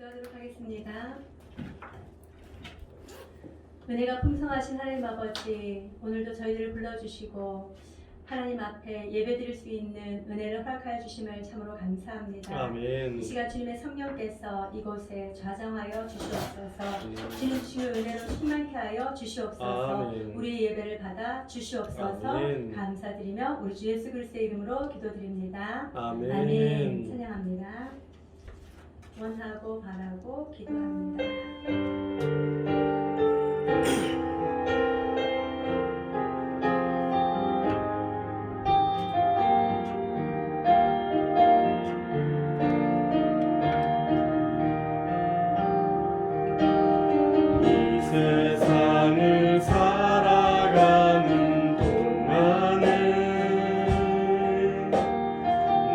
기도하도록 하겠습니다. 은혜가 풍성하신 하나님 아버지, 오늘도 저희들을 불러주시고 하나님 앞에 예배드릴 수 있는 은혜를 허락하여 주심을 참으로 감사합니다. 아멘. 이 시간 주님의 성령께서 이곳에 좌정하여 주시옵소서. 주님 주시는 은혜로 충만케 하여 주시옵소서. 아멘. 우리 예배를 받아 주시옵소서. 아멘. 감사드리며 우리 주 예수 그리스도의 이름으로 기도드립니다. 아멘. 아멘. 찬양합니다. 원하고 바라고 기도합니다. 세상을 살아가는 동안에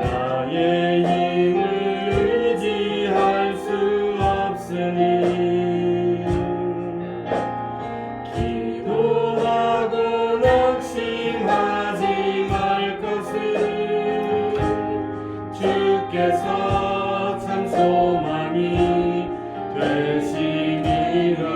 나의 힘을 의지할 수 없으니 기도하고 낙심하지 말 것을 주께서 참 소망이 되시니라.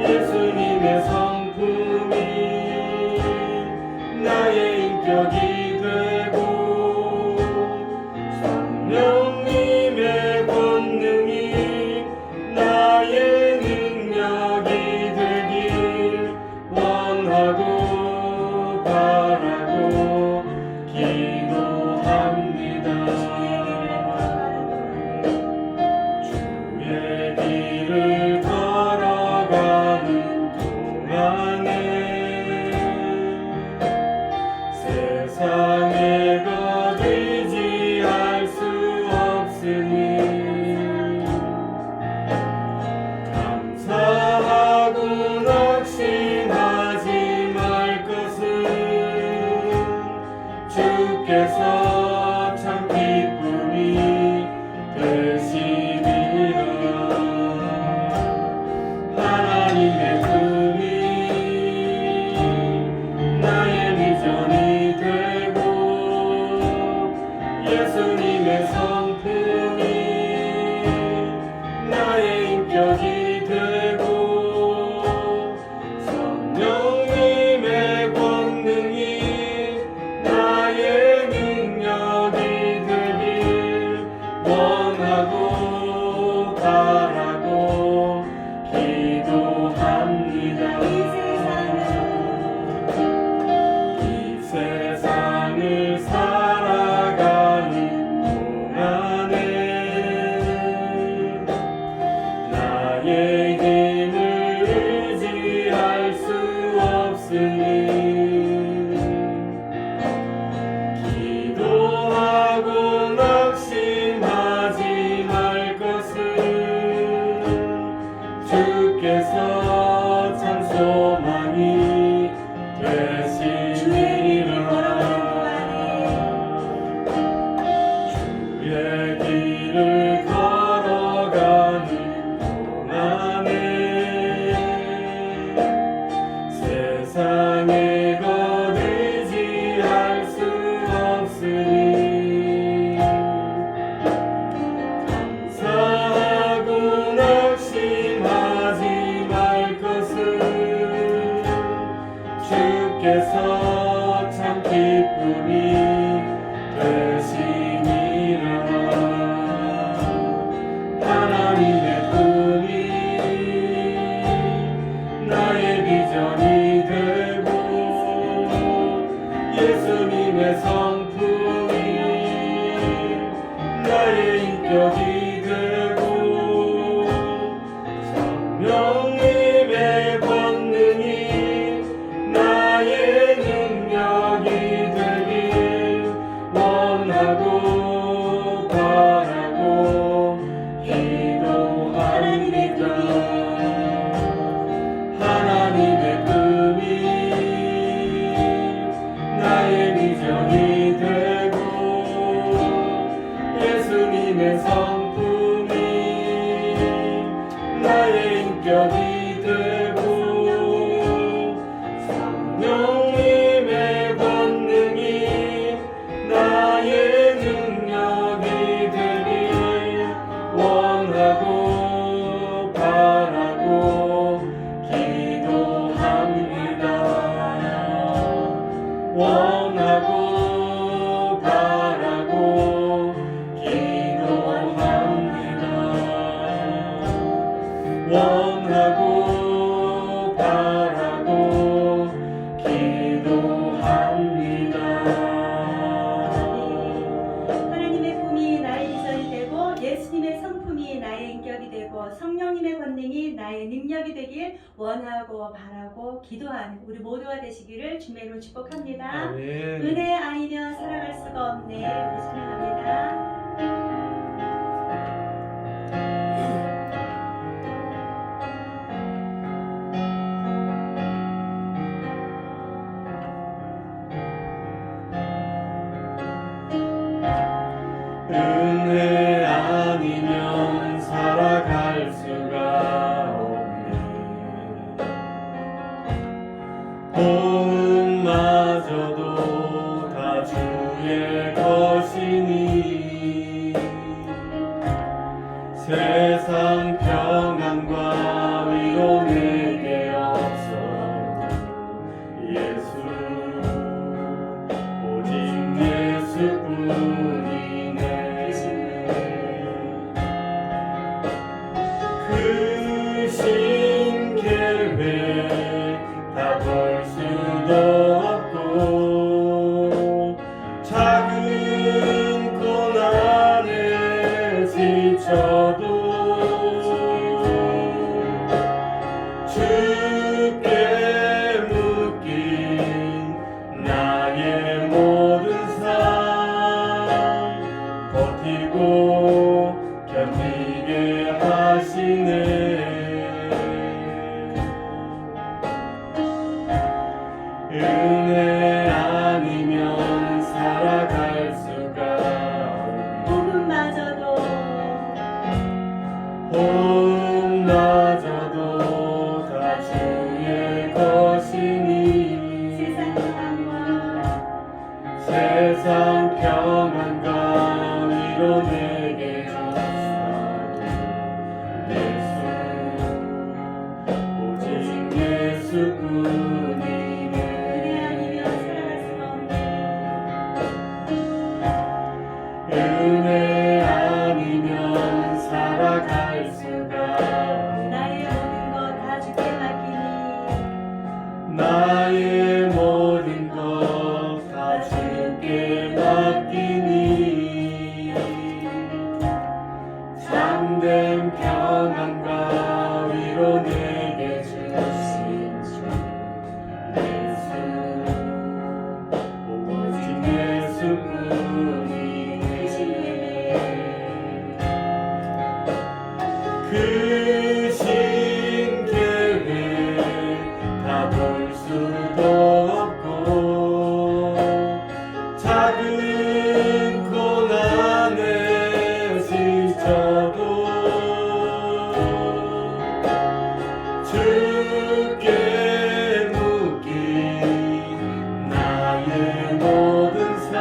예수님의 성품이 나의 인격이 되고 성령님의 권능이 나의 능력이 되길 원하고 바라고 기도합니다. 주의 길을 세상의 것 의지할 수 없으니 감사하고 낙심하지 말 것은 주께서 참 기쁨이 되시니라. 하나님의 꿈이 나의 비전이 되고 예수님의 성품이 나의 인격이 되고 성령님의 권능이 나의 능력이 되길 원하고 바라고 기도합니다. 세상을 살아가는 동안에 나의 힘을 의지할 수 없으니 기도하고 낙심하지 말 것을 주께서 참 소망이 되시니라. 주의 길을 걸어가는 동안에 세상의 것 의지할 수 없으니 감사하고 낙심하지 말 것을 주께서 참 기쁨이 되시니라. 하나님의 꿈이 나의 비전이 되고 예수님의 성품이 나의 인격이 되고 성령님의 권능이 나의 능력이 되길 원하고 바라고 기도합니다. 하나님의 꿈이 나의 비전이 되고 예수님의 성품이 나의 인격이 되고 원하고 바라고 기도합니다. 하나님의 품이 나의 비전이 되고 예수님의 성품이 나의 인격이 되고 성령님의 권능이 나의 능력이 되길 원하고 바라고 기도하는 우리 모두가 되시기를 주님의 이름으로 축복합니다. 아멘. 은혜 아니면 살아갈 수가 없네. 우리 찬양합니다. 은혜 아니면 살아갈 수가 없네. 도움마저도 다 주의 것이니 세상 평안과 위로 내게 없어도 예수 오직 예수뿐이네. 크신 계획 다 볼 수도 없고 작은 고난에 지쳐도 주께 묶인 나의 모든 삶 버티고 견디게 하시네. 은혜 아니면 살아갈 수가 없네. 호흡마저도 다 주의 것이니 세상 평안과 위로 내게 주사도 예수 오직 예수뿐이네. 은혜 아니면 살아갈 수가 없네. 나의 모든 것 다 주께 맡기니 참된 평안과 위로 내게 주신 주 예수 오직 예수뿐이네. 크신 계획 다 볼 수도 없고 작은 고난에 지쳐도 주께 묶인 나의 모든 삶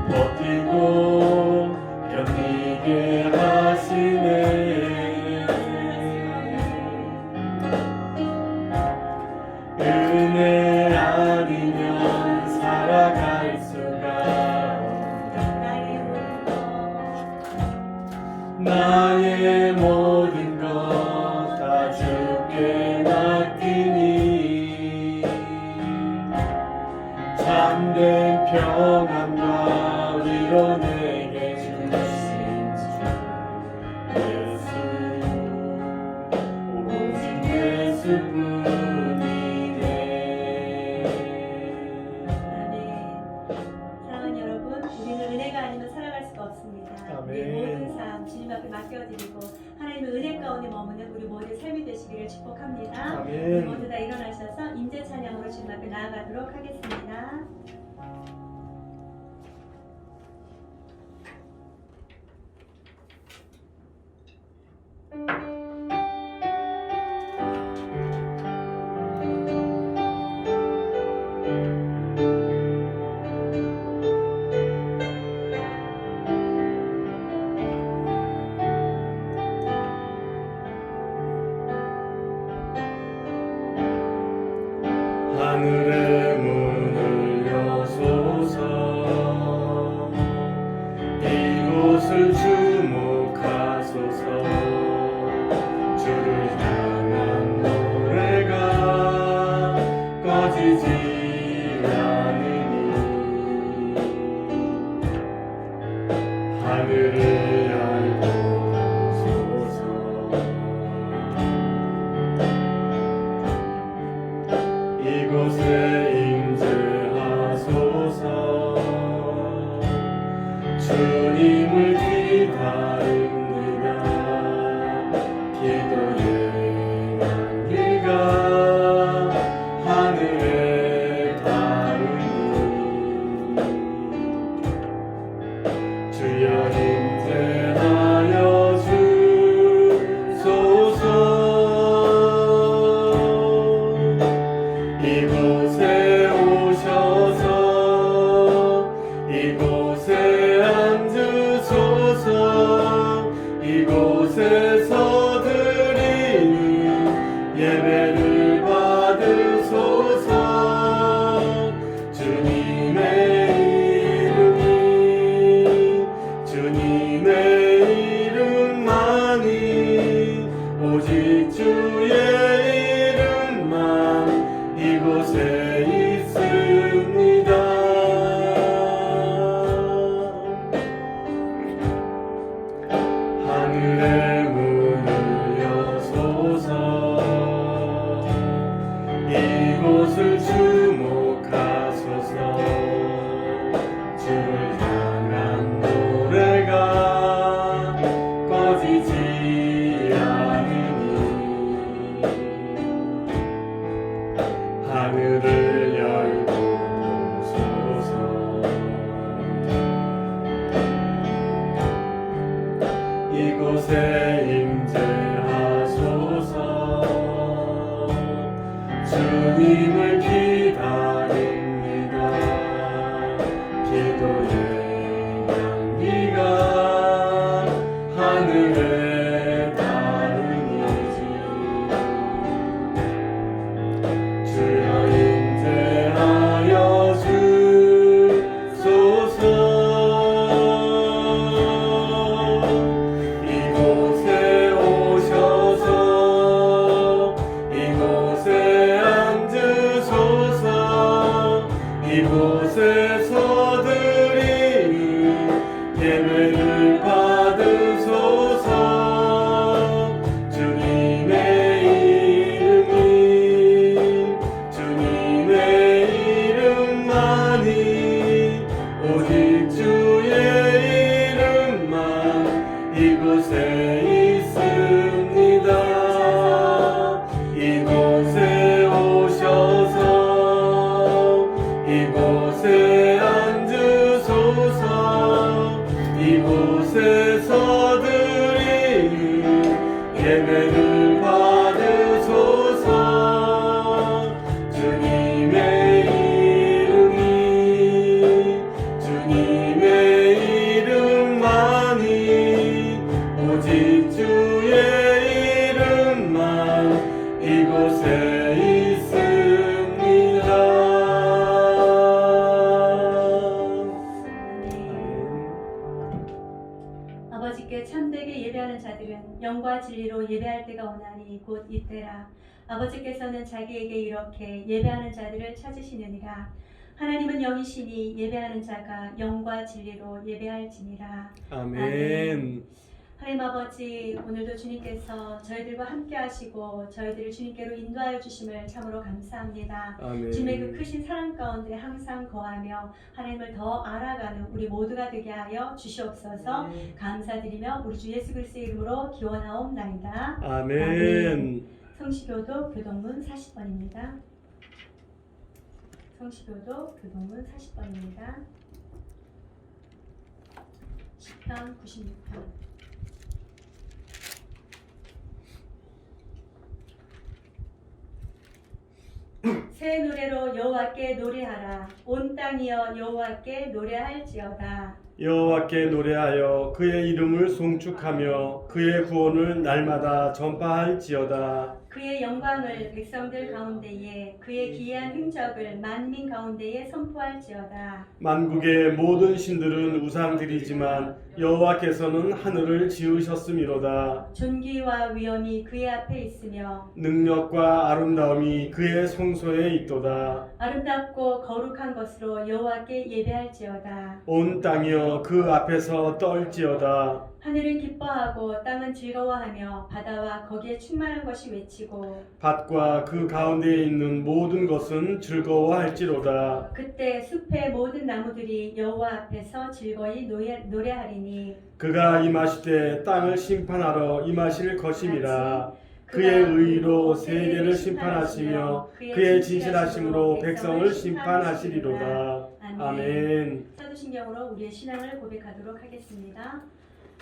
버티고 견디게 하시네. 은혜 아니면 살아갈 수가 없네. 나의 모든 것 다 주께 맡기니 참된 평안과 위로 내게 주신 주 예수 오직 예수뿐이네. 사랑하는 여러분, 우리는 은혜가 아니면 살아갈 수가 없습니다. 아멘. 우리 모든 삶 주님 앞에 맡겨드리고 하나님의 은혜 가운데 머무는 우리 모두의 삶이 되시기를 축복합니다. 아멘. 우리 모두 다 일어나셔서 임재 찬양으로 주님 앞에 나아가도록 하겠습니다. 하늘의 문을 하늘의 문을 여소서 이곳을 주목하소서 주를 향한 노래가 꺼지지 않으니 하늘을 열고 보소서 이곳에 임재하소서 주님을 기다립니다 기도의 향기가 하늘에 닿으니지 주여 임재하여 주소서 이곳에 오셔서 이곳에 앉으소서 이곳에서 드리는 예배를 받으소서 주님의 이름만이 오직 주의 이름만 이곳에 있습니다 이곳에 오셔서 이곳에 앉으소서 이곳에서 드리는 예배를 받으소서 주님의 이름만이 오직 주의 이름만 이곳에 있습니다. 아버지께 참되게 예배하는 자들은 영과 진리로 예배할 때가 오나니 곧 이때라. 아버지께서는 자기에게 이렇게 예배하는 자들을 찾으시느니라. 하나님은 영이시니 예배하는 자가 영과 진리로 예배할지니라. 아멘. 하나님 아버지, 오늘도 주님께서 저희들과 함께 하시고 저희들을 주님께로 인도하여 주심을 참으로 감사합니다. 아멘. 주님의 그 크신 사랑 가운데 항상 거하며 하나님을 더 알아가는 우리 모두가 되게 하여 주시옵소서. 감사드리며 우리 주 예수 그리스도의 이름으로 기원하옵나이다. 아멘. 성시교도 교동문 40번입니다. 성시교도 교동문 40번입니다. 10편 96편. 새 노래로 여호와께 노래하라. 온 땅이여 여호와께 노래할지어다. 여호와께 노래하여 그의 이름을 송축하며 그의 구원을 날마다 전파할지어다. 그의 영광을 백성들 가운데에 그의 기이한 행적을 만민 가운데에 선포할지어다. 만국의 모든 신들은 우상들이지만 여호와께서는 하늘을 지으셨음이로다. 존귀와 위엄이 그의 앞에 있으며 능력과 아름다움이 그의 성소에 있도다. 아름답고 거룩한 것으로 여호와께 예배할지어다. 온 땅이여 그 앞에서 떨지어다. 하늘은 기뻐하고 땅은 즐거워하며 바다와 거기에 충만한 것이 외치고 밭과 그 가운데에 있는 모든 것은 즐거워할지로다. 그때 숲의 모든 나무들이 여호와 앞에서 즐거이 노래하리니 그가 임하실 때 땅을 심판하러 임하실 것임이라. 그의 의로 세계를 심판하시며 그의 진실하심으로 백성을 심판하시리로다. 아멘. 사도신경으로 우리의 신앙을 고백하도록 하겠습니다.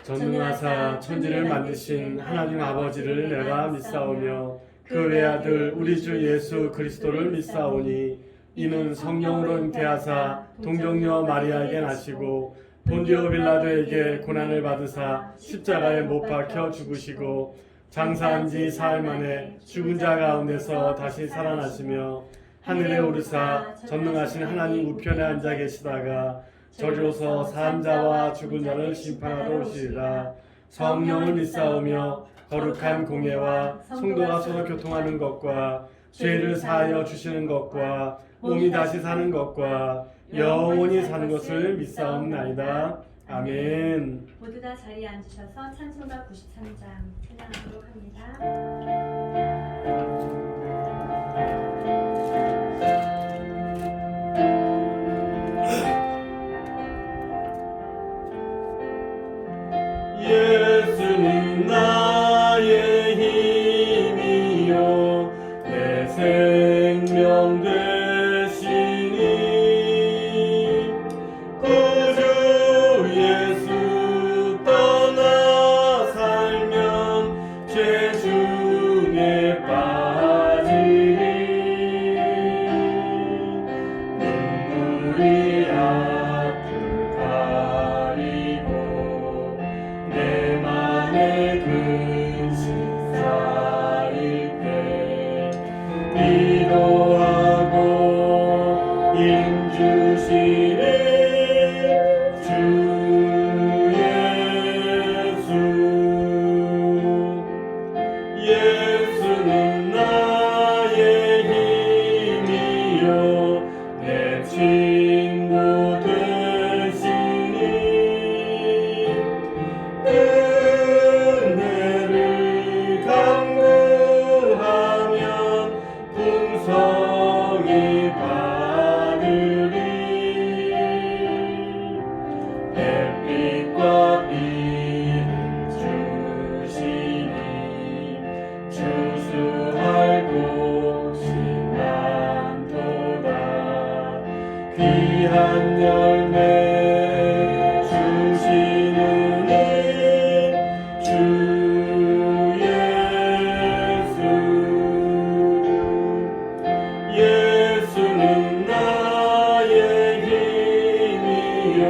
전능하사 천지를 만드신 하나님 아버지를 내가 믿사오며 그 외아들 우리 주 예수 그리스도를 믿사오니 이는 성령으로 잉태하사 동정녀 마리아에게 나시고 본디오 빌라도에게 고난을 받으사 십자가에 못 박혀 죽으시고 장사한 지 사흘 만에 죽은 자 가운데서 다시 살아나시며 하늘에 오르사 전능하신 하나님 우편에 앉아 계시다가 저리로서 사한 자와 죽은 자를 심판하러 오시리라. 성령을 믿사오며 거룩한 공예와 성도가 서로 교통하는 것과 죄를 사하여 주시는 것과 몸이 다시 사는 것과 영원히 사는 것을 믿사옵나이다. 아멘. 모두 다 자리에 앉으셔서 찬송가 93장 찬양하도록 합니다. 예수는 나의 힘이요 내 생명 되시니 구주 예수 떠나 살면 죄 중에 빠지리 눈물이 앞을 가리고 내 맘에 근심 쌓일 때 기도하고 힘 주시는 주 예수 예수는 나의 힘이요 내 친구 되시니 은혜를 강구하면 풍성히 받으리 햇빛과 비를 주시니 추수할 곳이 많도다 귀한 열매 주시는 주 예수 예수는 나의 힘이요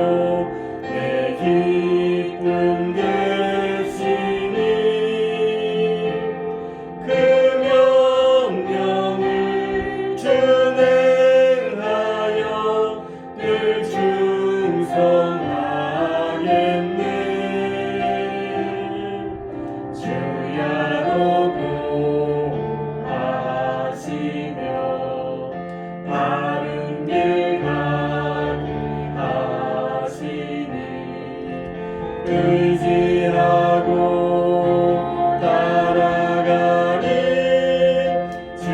내 기쁨 되시니 그 명령을 준행하여 늘 충성하겠네 주야로 구하시며 바른 길 가게 하시니 의지하고 따라가리 주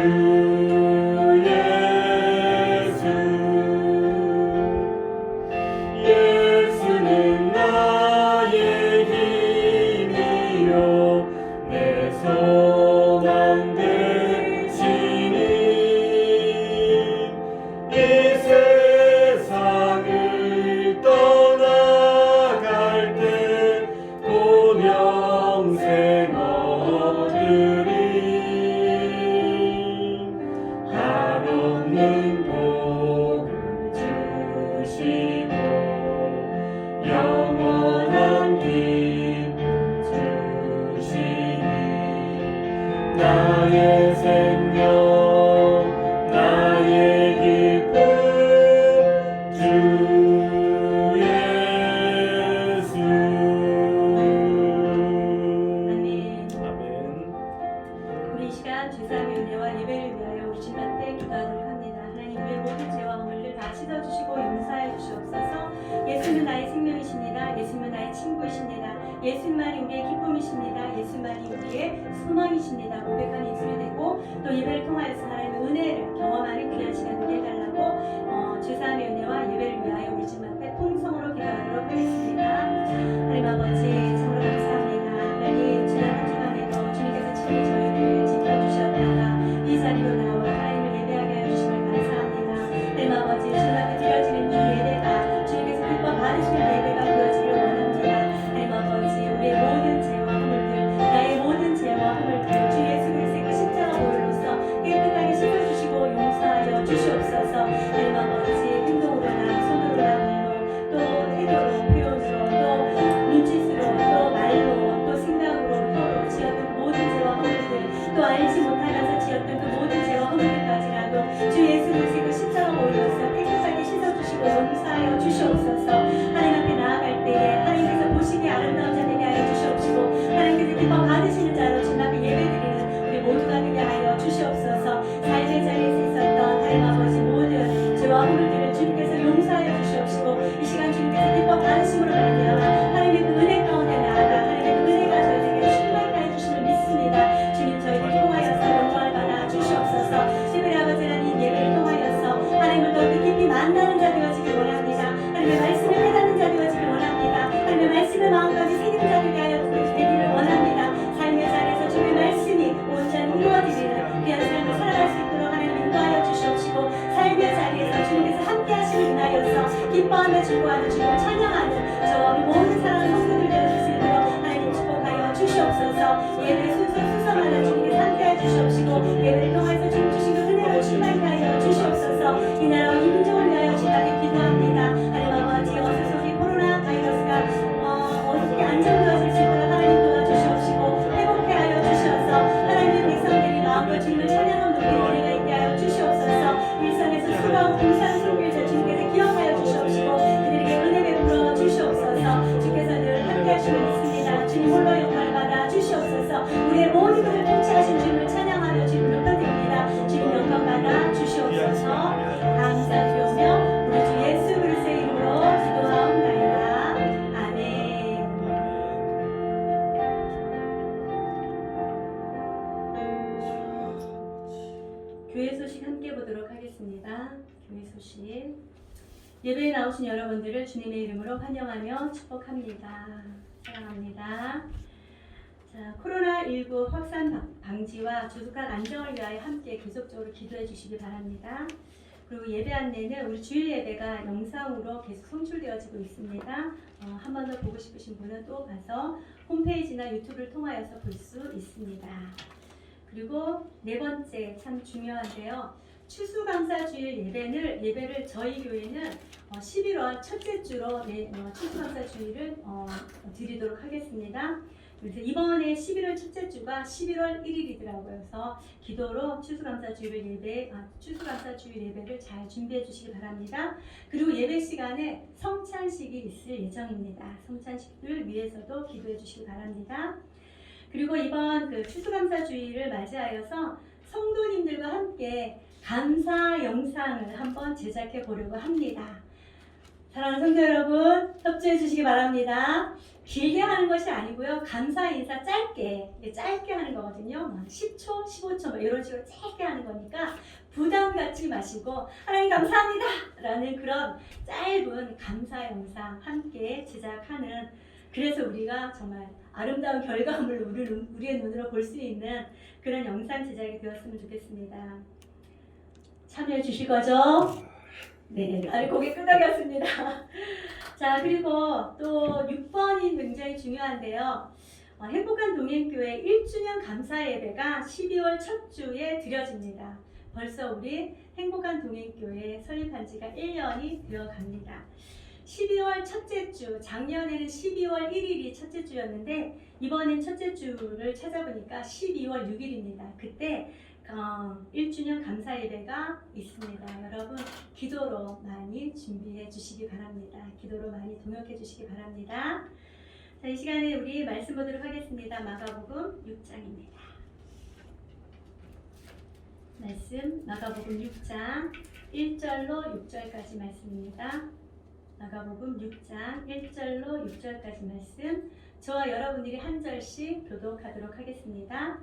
예수 예수는 나의 힘이요 내 소망 되시니 이 세상을 떠나갈 때 고명생 얻으리 한없는 복을 주시고 영원한 기쁨 주시니 나의 생명 나의 기쁨 주 예수 아멘. 아멘. 우리 이 시간 제사의 은혜와 예배를 위하여 우리 주 앞에 기도하도록 합니다. 하나님 우리의 모든 죄와 허물을 다 씻어주시고 용서하여 주시옵소서. 예수는 나의 생명이십니다. 예수는 나의 친구이십니다. 예수만이 우리의 기쁨이십니다. 예수만이 우리의 소망이십니다. 고백하는 입술이 되고 예배 순서 수성하는 주님께서 함께해 주시옵시고 예배를 통해서 주님 주신 그 은혜로 충만케 하여 주시옵소서. 이 나라와 이 민족을 위하여 주님께 기도합니다. 하나님 아버지 어서 이 코로나 바이러스가 어떻게 안정되어질 수 있도록 하나님 도와주시옵시고 회복케 하여 주시옵소서. 하나님의 백성들이 마음과 주님을 찬양하는 우리가 있게 하여 주시옵소서. 일상에서 수고하고 봉사하는 손길들 주님께서 기억하여 주시옵시고 그들에게 은혜 베풀어 주시옵소서. 주께서 늘 함께 하시고 있습니다. 주님 홀로 영광을 받아 주시옵소서. 우리의 모든 것을 통치하신 주님을 찬양하며 주님을 높여드립니다. 주님 영광 받아 주시옵소서. 감사드리며 우리 주 예수 그리스도의 이름으로 기도하옵나이다. 아멘. 교회 소식 함께 보도록 하겠습니다. 교회 소식. 예배에 나오신 여러분들을 주님의 이름으로 환영하며 축복합니다. 사랑합니다. 자, 코로나19 확산 방지와 조속한 안정을 위하여 함께 계속적으로 기도해 주시기 바랍니다. 그리고 예배 안내는 우리 주일 예배가 영상으로 계속 송출되어지고 있습니다. 한 번 더 보고 싶으신 분은 또 가서 홈페이지나 유튜브를 통하여서 볼 수 있습니다. 그리고 네 번째 참 중요한데요. 추수감사주일 예배를 저희 교회는 11월 첫째 주로 추수감사주일을 드리도록 하겠습니다. 그래서 이번에 11월 첫째 주가 11월 1일이더라고요. 그래서 기도로 추수감사주일 예배를 잘 준비해 주시기 바랍니다. 그리고 예배 시간에 성찬식이 있을 예정입니다. 성찬식을 위해서도 기도해 주시기 바랍니다. 그리고 이번 추수감사주일을 맞이하여서 성도님들과 함께 감사 영상을 한번 제작해 보려고 합니다. 사랑하는 성도 여러분, 협조해 주시기 바랍니다. 길게 하는 것이 아니고요. 감사 인사 짧게 하는 거거든요. 10초, 15초 이런 식으로 짧게 하는 거니까 부담 갖지 마시고 하나님 감사합니다 라는 그런 짧은 감사 영상 함께 제작하는, 그래서 우리가 정말 아름다운 결과물을 우리의 눈으로 볼 수 있는 그런 영상 제작이 되었으면 좋겠습니다. 참여해 주실 거죠? 네, 고개 끄덕였습니다. 자, 그리고 또 6번이 굉장히 중요한데요. 행복한 동행교회 1주년 감사 예배가 12월 첫 주에 드려집니다. 벌써 우리 행복한 동행교회 설립한 지가 1년이 되어 갑니다. 12월 첫째 주, 작년에는 12월 1일이 첫째 주였는데 이번엔 첫째 주를 찾아보니까 12월 6일입니다. 그때 1주년 감사 예배가 있습니다. 여러분 기도로 많이 준비해 주시기 바랍니다. 기도로 많이 동역해 주시기 바랍니다. 자, 이 시간에 우리 말씀 보도록 하겠습니다. 마가복음 6장입니다. 말씀 마가복음 6장 1절로 6절까지 말씀입니다. 마가복음 6장 1절로 6절까지 말씀, 저와 여러분들이 한 절씩 교독하도록 하겠습니다.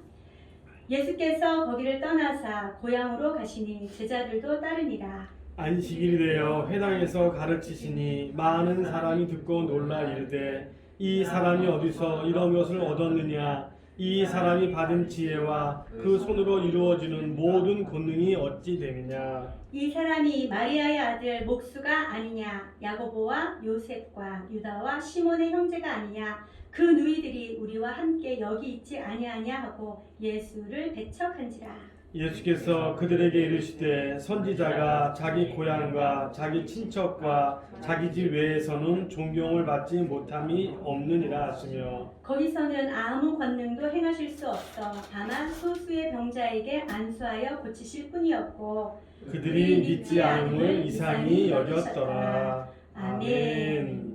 예수께서 거기를 떠나사 고향으로 가시니 제자들도 따르니라. 안식일이 되어 회당에서 가르치시니 많은 사람이 듣고 놀라 이르되 이 사람이 어디서 이런 것을 얻었느냐, 이 사람이 받은 지혜와 그 손으로 이루어지는 모든 권능이 어찌 됨이냐. 이 사람이 마리아의 아들 목수가 아니냐, 야고보와 요셉과 유다와 시몬의 형제가 아니냐, 그 누이들이 우리와 함께 여기 있지 아니하냐 하고 예수를 배척한지라. 예수께서 그들에게 이르시되 선지자가 자기 고향과 자기 친척과 자기 집 외에서는 존경을 받지 못함이 없느니라 하시며, 거기서는 아무 권능도 행하실 수 없어 다만 소수의 병자에게 안수하여 고치실 뿐이었고 그들이 믿지 않음을 이상히 여겼더라. 아멘.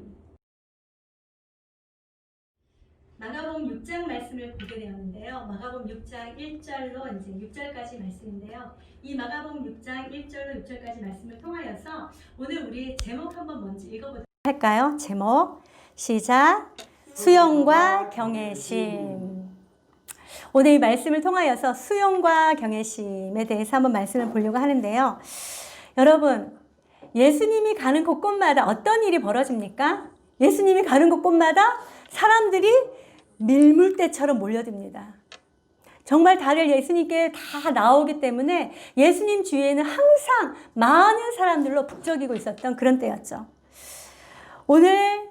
마가복음 6장 말씀을 보게 되었는데요. 마가복음 6장 1절로 이제 6절까지 말씀인데요. 이 마가복음 6장 1절로 6절까지 말씀을 통하여서 오늘 우리 제목 한번 먼저 읽어보도록 할까요? 제목 시작. 수용과 경외심. 오늘 이 말씀을 통하여서 수용과 경외심에 대해서 한번 말씀을 보려고 하는데요. 여러분, 예수님이 가는 곳곳마다 어떤 일이 벌어집니까? 예수님이 가는 곳곳마다 사람들이 밀물대처럼 몰려듭니다. 정말 다들 예수님께 다 나오기 때문에 예수님 주위에는 항상 많은 사람들로 북적이고 있었던 그런 때였죠. 오늘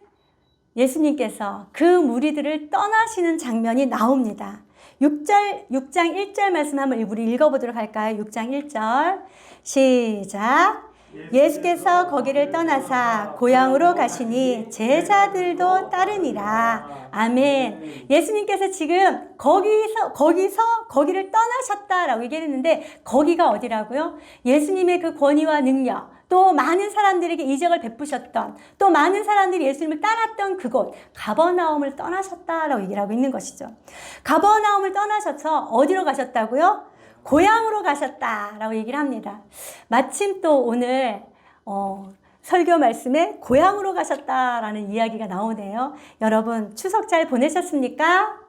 예수님께서 그 무리들을 떠나시는 장면이 나옵니다. 6장 1절 말씀 한번 우리 읽어보도록 할까요? 6장 1절 시작. 예수께서 거기를 떠나사 고향으로 가시니 제자들도 따르니라. 아멘. 예수님께서 지금 거기를 떠나셨다라고 얘기했는데 거기가 어디라고요? 예수님의 그 권위와 능력, 또 많은 사람들에게 이적을 베푸셨던, 또 많은 사람들이 예수님을 따랐던 그곳 가버나움을 떠나셨다라고 얘기를 하고 있는 것이죠. 가버나움을 떠나셔서 어디로 가셨다고요? 고향으로 가셨다라고 얘기를 합니다. 마침 또 오늘 설교 말씀에 고향으로 가셨다라는 이야기가 나오네요. 여러분 추석 잘 보내셨습니까?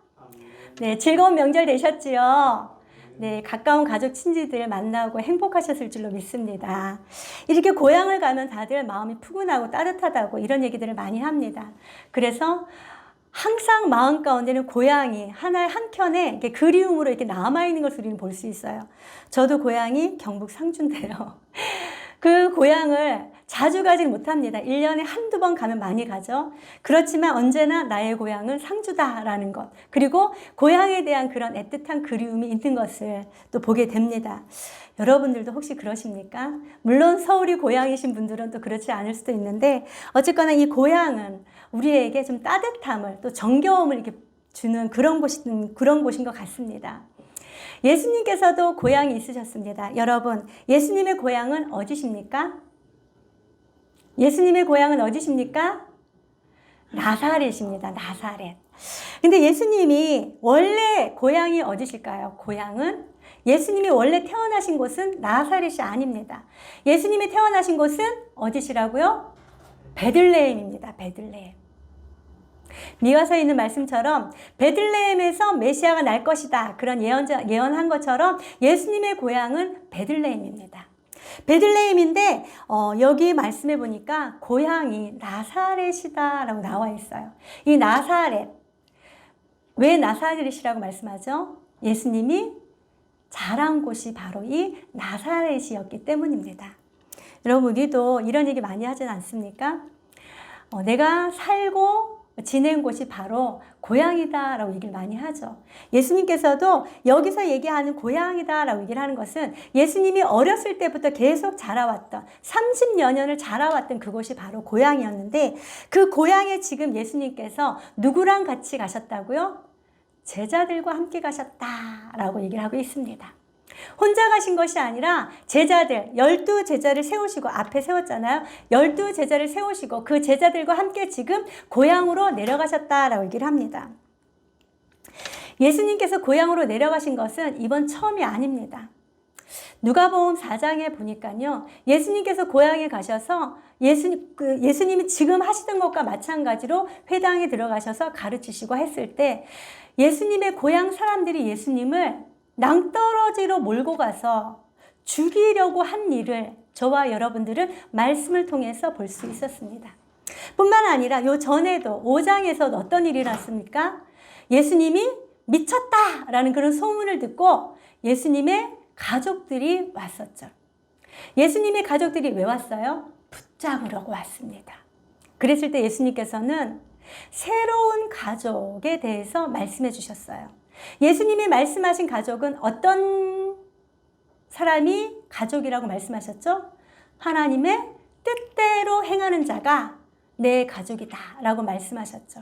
네, 즐거운 명절 되셨지요? 네, 가까운 가족 친지들 만나고 행복하셨을 줄로 믿습니다. 이렇게 고향을 가면 다들 마음이 푸근하고 따뜻하다고 이런 얘기들을 많이 합니다. 그래서 항상 마음 가운데는 고향이 하나의 한켠에 이렇게 그리움으로 이렇게 남아있는 것을 우리는 볼 수 있어요. 저도 고향이 경북 상주인데요. 그 고향을 자주 가진 못합니다. 1년에 한두 번 가면 많이 가죠. 그렇지만 언제나 나의 고향은 상주다라는 것, 그리고 고향에 대한 그런 애틋한 그리움이 있는 것을 또 보게 됩니다. 여러분들도 혹시 그러십니까? 물론 서울이 고향이신 분들은 또 그렇지 않을 수도 있는데 어쨌거나 이 고향은 우리에게 좀 따뜻함을 또 정겨움을 이렇게 주는 그런 곳인 것 같습니다. 예수님께서도 고향이 있으셨습니다. 여러분, 예수님의 고향은 어디십니까? 예수님의 고향은 어디십니까? 나사렛입니다. 나사렛. 근데 예수님이 원래 고향이 어디실까요? 고향은 예수님이 원래 태어나신 곳은 나사렛이 아닙니다. 예수님이 태어나신 곳은 어디시라고요? 베들레헴입니다. 베들레헴. 미가서에 있는 말씀처럼 베들레헴에서 메시아가 날 것이다. 그런 예언한 것처럼 예수님의 고향은 베들레헴입니다. 베들레헴인데 여기 말씀해 보니까 고향이 나사렛이다라고 나와 있어요. 이 나사렛, 왜 나사렛이라고 말씀하죠? 예수님이 자란 곳이 바로 이 나사렛이었기 때문입니다. 여러분, 우리도 이런 얘기 많이 하진 않습니까? 내가 살고 지낸 곳이 바로 고향이다라고 얘기를 많이 하죠. 예수님께서도 여기서 얘기하는 고향이다라고 얘기를 하는 것은 예수님이 어렸을 때부터 계속 자라왔던 30여 년을 자라왔던 그곳이 바로 고향이었는데 그 고향에 지금 예수님께서 누구랑 같이 가셨다고요? 제자들과 함께 가셨다라고 얘기를 하고 있습니다. 혼자 가신 것이 아니라 제자들, 12제자를 세우시고 앞에 세웠잖아요. 12제자를 세우시고 그 제자들과 함께 지금 고향으로 내려가셨다라고 얘기를 합니다. 예수님께서 고향으로 내려가신 것은 이번 처음이 아닙니다. 누가복음 4장에 보니까요. 예수님께서 고향에 가셔서 예수님이 지금 하시던 것과 마찬가지로 회당에 들어가셔서 가르치시고 했을 때 예수님의 고향 사람들이 예수님을 낭떠러지로 몰고 가서 죽이려고 한 일을 저와 여러분들은 말씀을 통해서 볼 수 있었습니다. 뿐만 아니라 요 전에도 5장에서 어떤 일이 났습니까? 예수님이 미쳤다라는 그런 소문을 듣고 예수님의 가족들이 왔었죠. 예수님의 가족들이 왜 왔어요? 붙잡으려고 왔습니다. 그랬을 때 예수님께서는 새로운 가족에 대해서 말씀해 주셨어요. 예수님이 말씀하신 가족은 어떤 사람이 가족이라고 말씀하셨죠? 하나님의 뜻대로 행하는 자가 내 가족이다 라고 말씀하셨죠.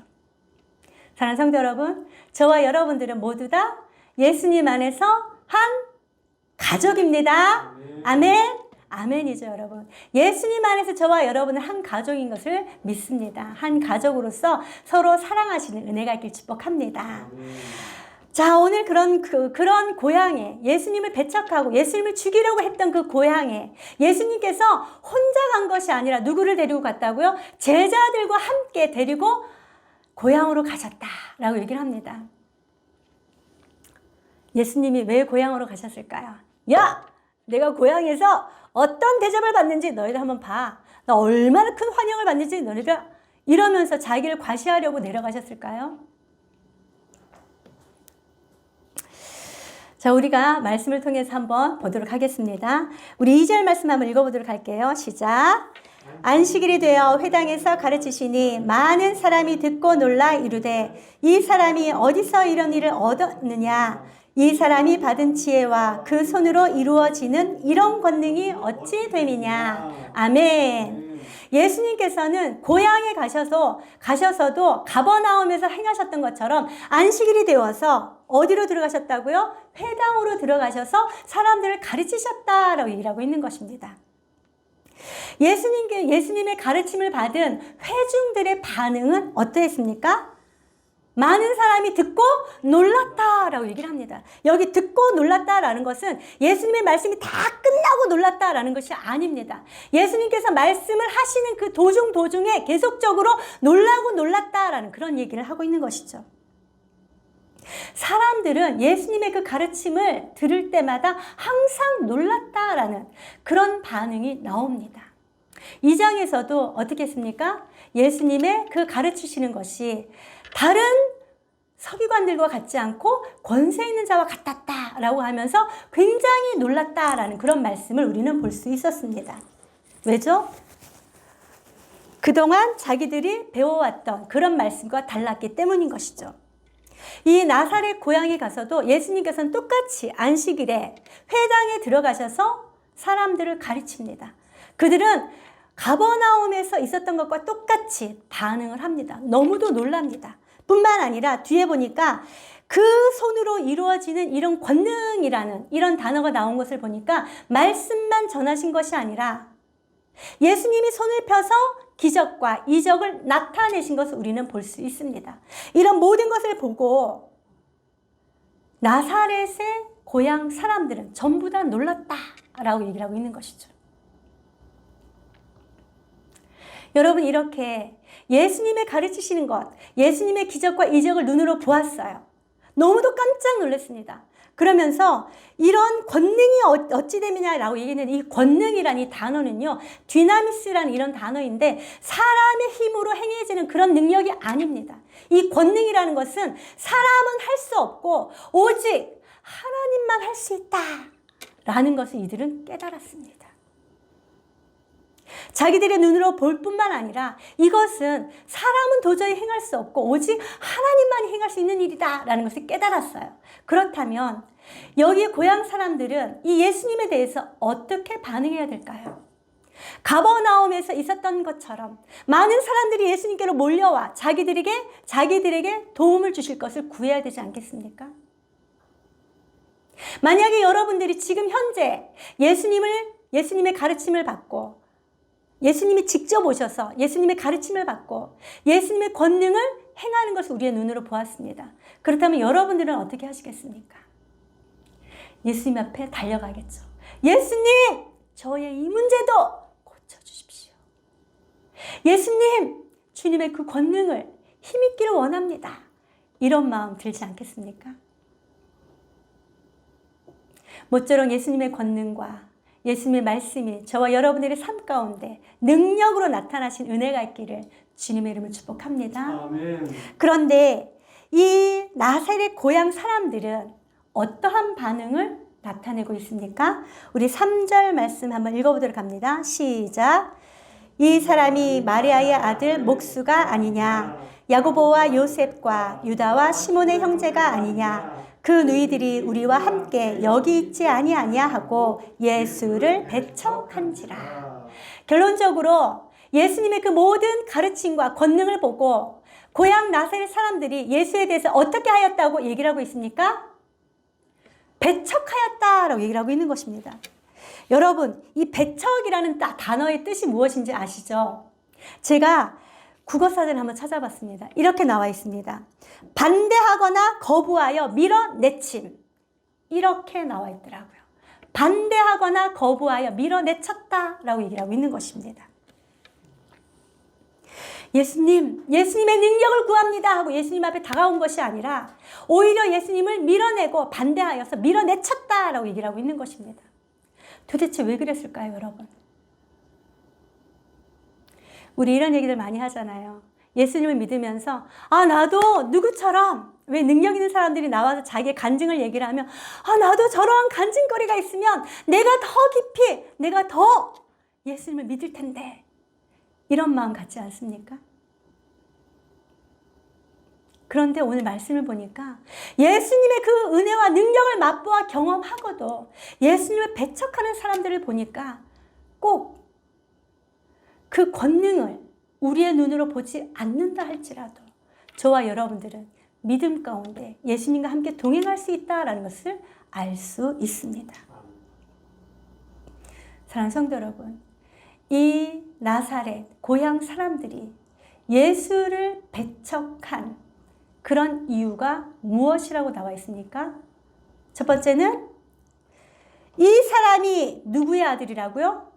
사랑하는 성도 여러분, 저와 여러분들은 모두 다 예수님 안에서 한 가족입니다. 아멘. 아멘이죠, 여러분. 예수님 안에서 저와 여러분은 한 가족인 것을 믿습니다. 한 가족으로서 서로 사랑하시는 은혜가 있길 축복합니다. 자, 오늘 그런 고향에 예수님을 배척하고 예수님을 죽이려고 했던 그 고향에 예수님께서 혼자 간 것이 아니라 누구를 데리고 갔다고요? 제자들과 함께 데리고 고향으로 가셨다라고 얘기를 합니다. 예수님이 왜 고향으로 가셨을까요? 야! 내가 고향에서 어떤 대접을 받는지 너희들 한번 봐. 나 얼마나 큰 환영을 받는지 너희들 이러면서 자기를 과시하려고 내려가셨을까요? 자, 우리가 말씀을 통해서 한번 보도록 하겠습니다. 우리 2절 말씀 한번 읽어보도록 할게요. 시작. 안식일이 되어 회당에서 가르치시니 많은 사람이 듣고 놀라 이르되 이 사람이 어디서 이런 일을 얻었느냐 이 사람이 받은 지혜와 그 손으로 이루어지는 이런 권능이 어찌 됨이냐. 아멘. 예수님께서는 고향에 가셔서도 가버나움에서 행하셨던 것처럼 안식일이 되어서 어디로 들어가셨다고요? 회당으로 들어가셔서 사람들을 가르치셨다라고 얘기를 하고 있는 것입니다. 예수님의 가르침을 받은 회중들의 반응은 어떠했습니까? 많은 사람이 듣고 놀랐다라고 얘기를 합니다. 여기 듣고 놀랐다라는 것은 예수님의 말씀이 다 끝나고 놀랐다라는 것이 아닙니다. 예수님께서 말씀을 하시는 그 도중에 계속적으로 놀라고 놀랐다라는 그런 얘기를 하고 있는 것이죠. 사람들은 예수님의 그 가르침을 들을 때마다 항상 놀랐다라는 그런 반응이 나옵니다. 2장에서도 어떻게 했습니까? 예수님의 그 가르치시는 것이 다른 서기관들과 같지 않고 권세 있는 자와 같았다라고 하면서 굉장히 놀랐다라는 그런 말씀을 우리는 볼 수 있었습니다. 왜죠? 그동안 자기들이 배워왔던 그런 말씀과 달랐기 때문인 것이죠. 이 나사렛 고향에 가서도 예수님께서는 똑같이 안식일에 회당에 들어가셔서 사람들을 가르칩니다. 그들은 가버나움에서 있었던 것과 똑같이 반응을 합니다. 너무도 놀랍니다. 뿐만 아니라 뒤에 보니까 그 손으로 이루어지는 이런 권능이라는 이런 단어가 나온 것을 보니까 말씀만 전하신 것이 아니라 예수님이 손을 펴서 기적과 이적을 나타내신 것을 우리는 볼 수 있습니다. 이런 모든 것을 보고 나사렛의 고향 사람들은 전부 다 놀랐다라고 얘기를 하고 있는 것이죠. 여러분, 이렇게 예수님의 가르치시는 것, 예수님의 기적과 이적을 눈으로 보았어요. 너무도 깜짝 놀랐습니다. 그러면서 이런 권능이 어찌 됨이냐라고 얘기하는 이 권능이라는 이 단어는요, 디나미스라는 이런 단어인데 사람의 힘으로 행해지는 그런 능력이 아닙니다. 이 권능이라는 것은 사람은 할 수 없고 오직 하나님만 할 수 있다라는 것을 이들은 깨달았습니다. 자기들의 눈으로 볼 뿐만 아니라 이것은 사람은 도저히 행할 수 없고 오직 하나님만이 행할 수 있는 일이다라는 것을 깨달았어요. 그렇다면 여기 고향 사람들은 이 예수님에 대해서 어떻게 반응해야 될까요? 가버나움에서 있었던 것처럼 많은 사람들이 예수님께로 몰려와 자기들에게 도움을 주실 것을 구해야 되지 않겠습니까? 만약에 여러분들이 지금 현재 예수님의 가르침을 받고 예수님이 직접 오셔서 예수님의 가르침을 받고 예수님의 권능을 행하는 것을 우리의 눈으로 보았습니다. 그렇다면 여러분들은 어떻게 하시겠습니까? 예수님 앞에 달려가겠죠. 예수님, 저의 이 문제도 고쳐주십시오. 예수님, 주님의 그 권능을 힘있기를 원합니다. 이런 마음 들지 않겠습니까? 모쪼록 예수님의 권능과 예수님의 말씀이 저와 여러분들의 삶 가운데 능력으로 나타나신 은혜가 있기를 주님의 이름을 축복합니다. 아멘. 그런데 이 나사렛 고향 사람들은 어떠한 반응을 나타내고 있습니까? 우리 3절 말씀 한번 읽어보도록 합니다. 시작. 이 사람이 마리아의 아들 목수가 아니냐? 야고보와 요셉과 유다와 시몬의 형제가 아니냐? 그 누이들이 우리와 함께 여기 있지 아니하냐 하고 예수를 배척한지라. 결론적으로 예수님의 그 모든 가르침과 권능을 보고 고향 나사렛 사람들이 예수에 대해서 어떻게 하였다고 얘기를 하고 있습니까? 배척하였다라고 얘기를 하고 있는 것입니다. 여러분, 이 배척이라는 단어의 뜻이 무엇인지 아시죠? 제가 국어사전을 한번 찾아봤습니다. 이렇게 나와 있습니다. 반대하거나 거부하여 밀어내침. 이렇게 나와 있더라고요. 반대하거나 거부하여 밀어내쳤다라고 얘기를 하고 있는 것입니다. 예수님의 능력을 구합니다 하고 예수님 앞에 다가온 것이 아니라 오히려 예수님을 밀어내고 반대하여서 밀어내쳤다라고 얘기를 하고 있는 것입니다. 도대체 왜 그랬을까요, 여러분? 우리 이런 얘기들 많이 하잖아요. 예수님을 믿으면서 나도 누구처럼 왜 능력 있는 사람들이 나와서 자기의 간증을 얘기를 하면 나도 저러한 간증거리가 있으면 내가 더 예수님을 믿을 텐데 이런 마음 같지 않습니까? 그런데 오늘 말씀을 보니까 예수님의 그 은혜와 능력을 맛보아 경험하고도 예수님을 배척하는 사람들을 보니까 꼭 그 권능을 우리의 눈으로 보지 않는다 할지라도 저와 여러분들은 믿음 가운데 예수님과 함께 동행할 수 있다는 것을 알 수 있습니다. 사랑하는 성도 여러분, 이 나사렛 고향 사람들이 예수를 배척한 그런 이유가 무엇이라고 나와 있습니까? 첫 번째는 이 사람이 누구의 아들이라고요?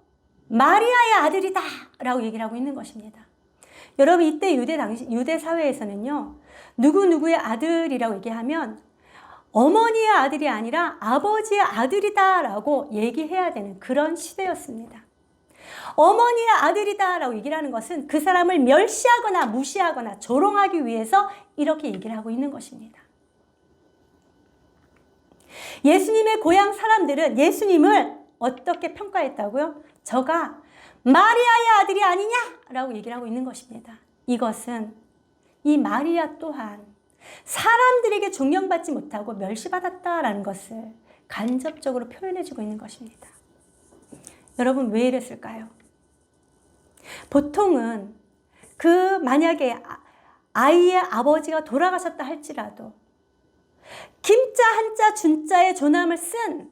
마리아의 아들이다 라고 얘기를 하고 있는 것입니다. 여러분, 이때 유대 사회에서는요, 누구누구의 아들이라고 얘기하면 어머니의 아들이 아니라 아버지의 아들이다 라고 얘기해야 되는 그런 시대였습니다. 어머니의 아들이다 라고 얘기를 하는 것은 그 사람을 멸시하거나 무시하거나 조롱하기 위해서 이렇게 얘기를 하고 있는 것입니다. 예수님의 고향 사람들은 예수님을 어떻게 평가했다고요? 저가 마리아의 아들이 아니냐? 라고 얘기를 하고 있는 것입니다. 이것은 이 마리아 또한 사람들에게 존경받지 못하고 멸시받았다라는 것을 간접적으로 표현해주고 있는 것입니다. 여러분, 왜 이랬을까요? 보통은 만약에 아이의 아버지가 돌아가셨다 할지라도 김자 한자 준자의 존함을 쓴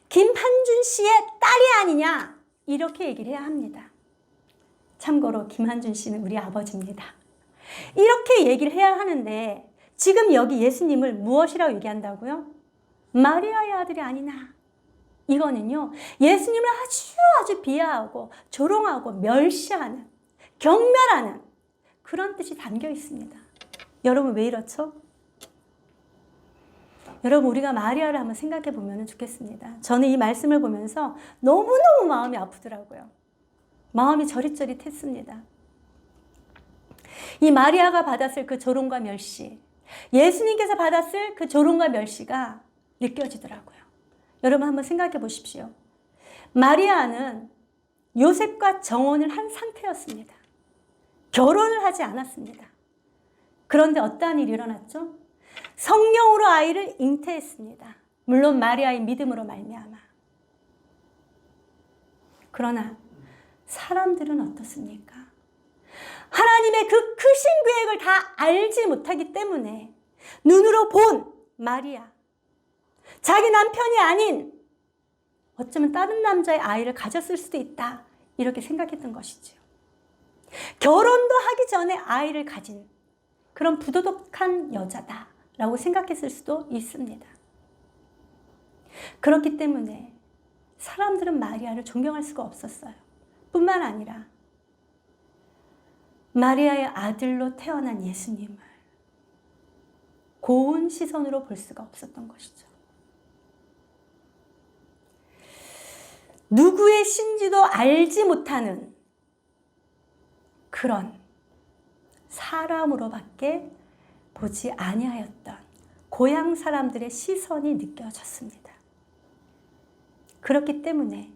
김한준 씨의 딸이 아니냐 이렇게 얘기를 해야 합니다. 참고로 김한준 씨는 우리 아버지입니다. 이렇게 얘기를 해야 하는데 지금 여기 예수님을 무엇이라고 얘기한다고요? 마리아의 아들이 아니나. 이거는요, 예수님을 아주 비하하고 조롱하고 멸시하는, 경멸하는 그런 뜻이 담겨 있습니다. 여러분, 왜 이렇죠? 여러분, 우리가 마리아를 한번 생각해 보면 좋겠습니다. 저는 이 말씀을 보면서 너무너무 마음이 아프더라고요. 마음이 저릿저릿했습니다. 이 마리아가 받았을 그 조롱과 멸시, 예수님께서 받았을 그 조롱과 멸시가 느껴지더라고요. 여러분, 한번 생각해 보십시오. 마리아는 요셉과 정혼을 한 상태였습니다. 결혼을 하지 않았습니다. 그런데 어떠한 일이 일어났죠? 성령으로 아이를 잉태했습니다. 물론 마리아의 믿음으로 말미암아. 그러나 사람들은 어떻습니까? 하나님의 그 크신 계획을 다 알지 못하기 때문에 눈으로 본 마리아, 자기 남편이 아닌 어쩌면 다른 남자의 아이를 가졌을 수도 있다 이렇게 생각했던 것이죠. 결혼도 하기 전에 아이를 가진 그런 부도덕한 여자다라고 생각했을 수도 있습니다. 그렇기 때문에 사람들은 마리아를 존경할 수가 없었어요. 뿐만 아니라 마리아의 아들로 태어난 예수님을 고운 시선으로 볼 수가 없었던 것이죠. 누구의 신지도 알지 못하는 그런 사람으로밖에 보지 아니하였던 고향 사람들의 시선이 느껴졌습니다. 그렇기 때문에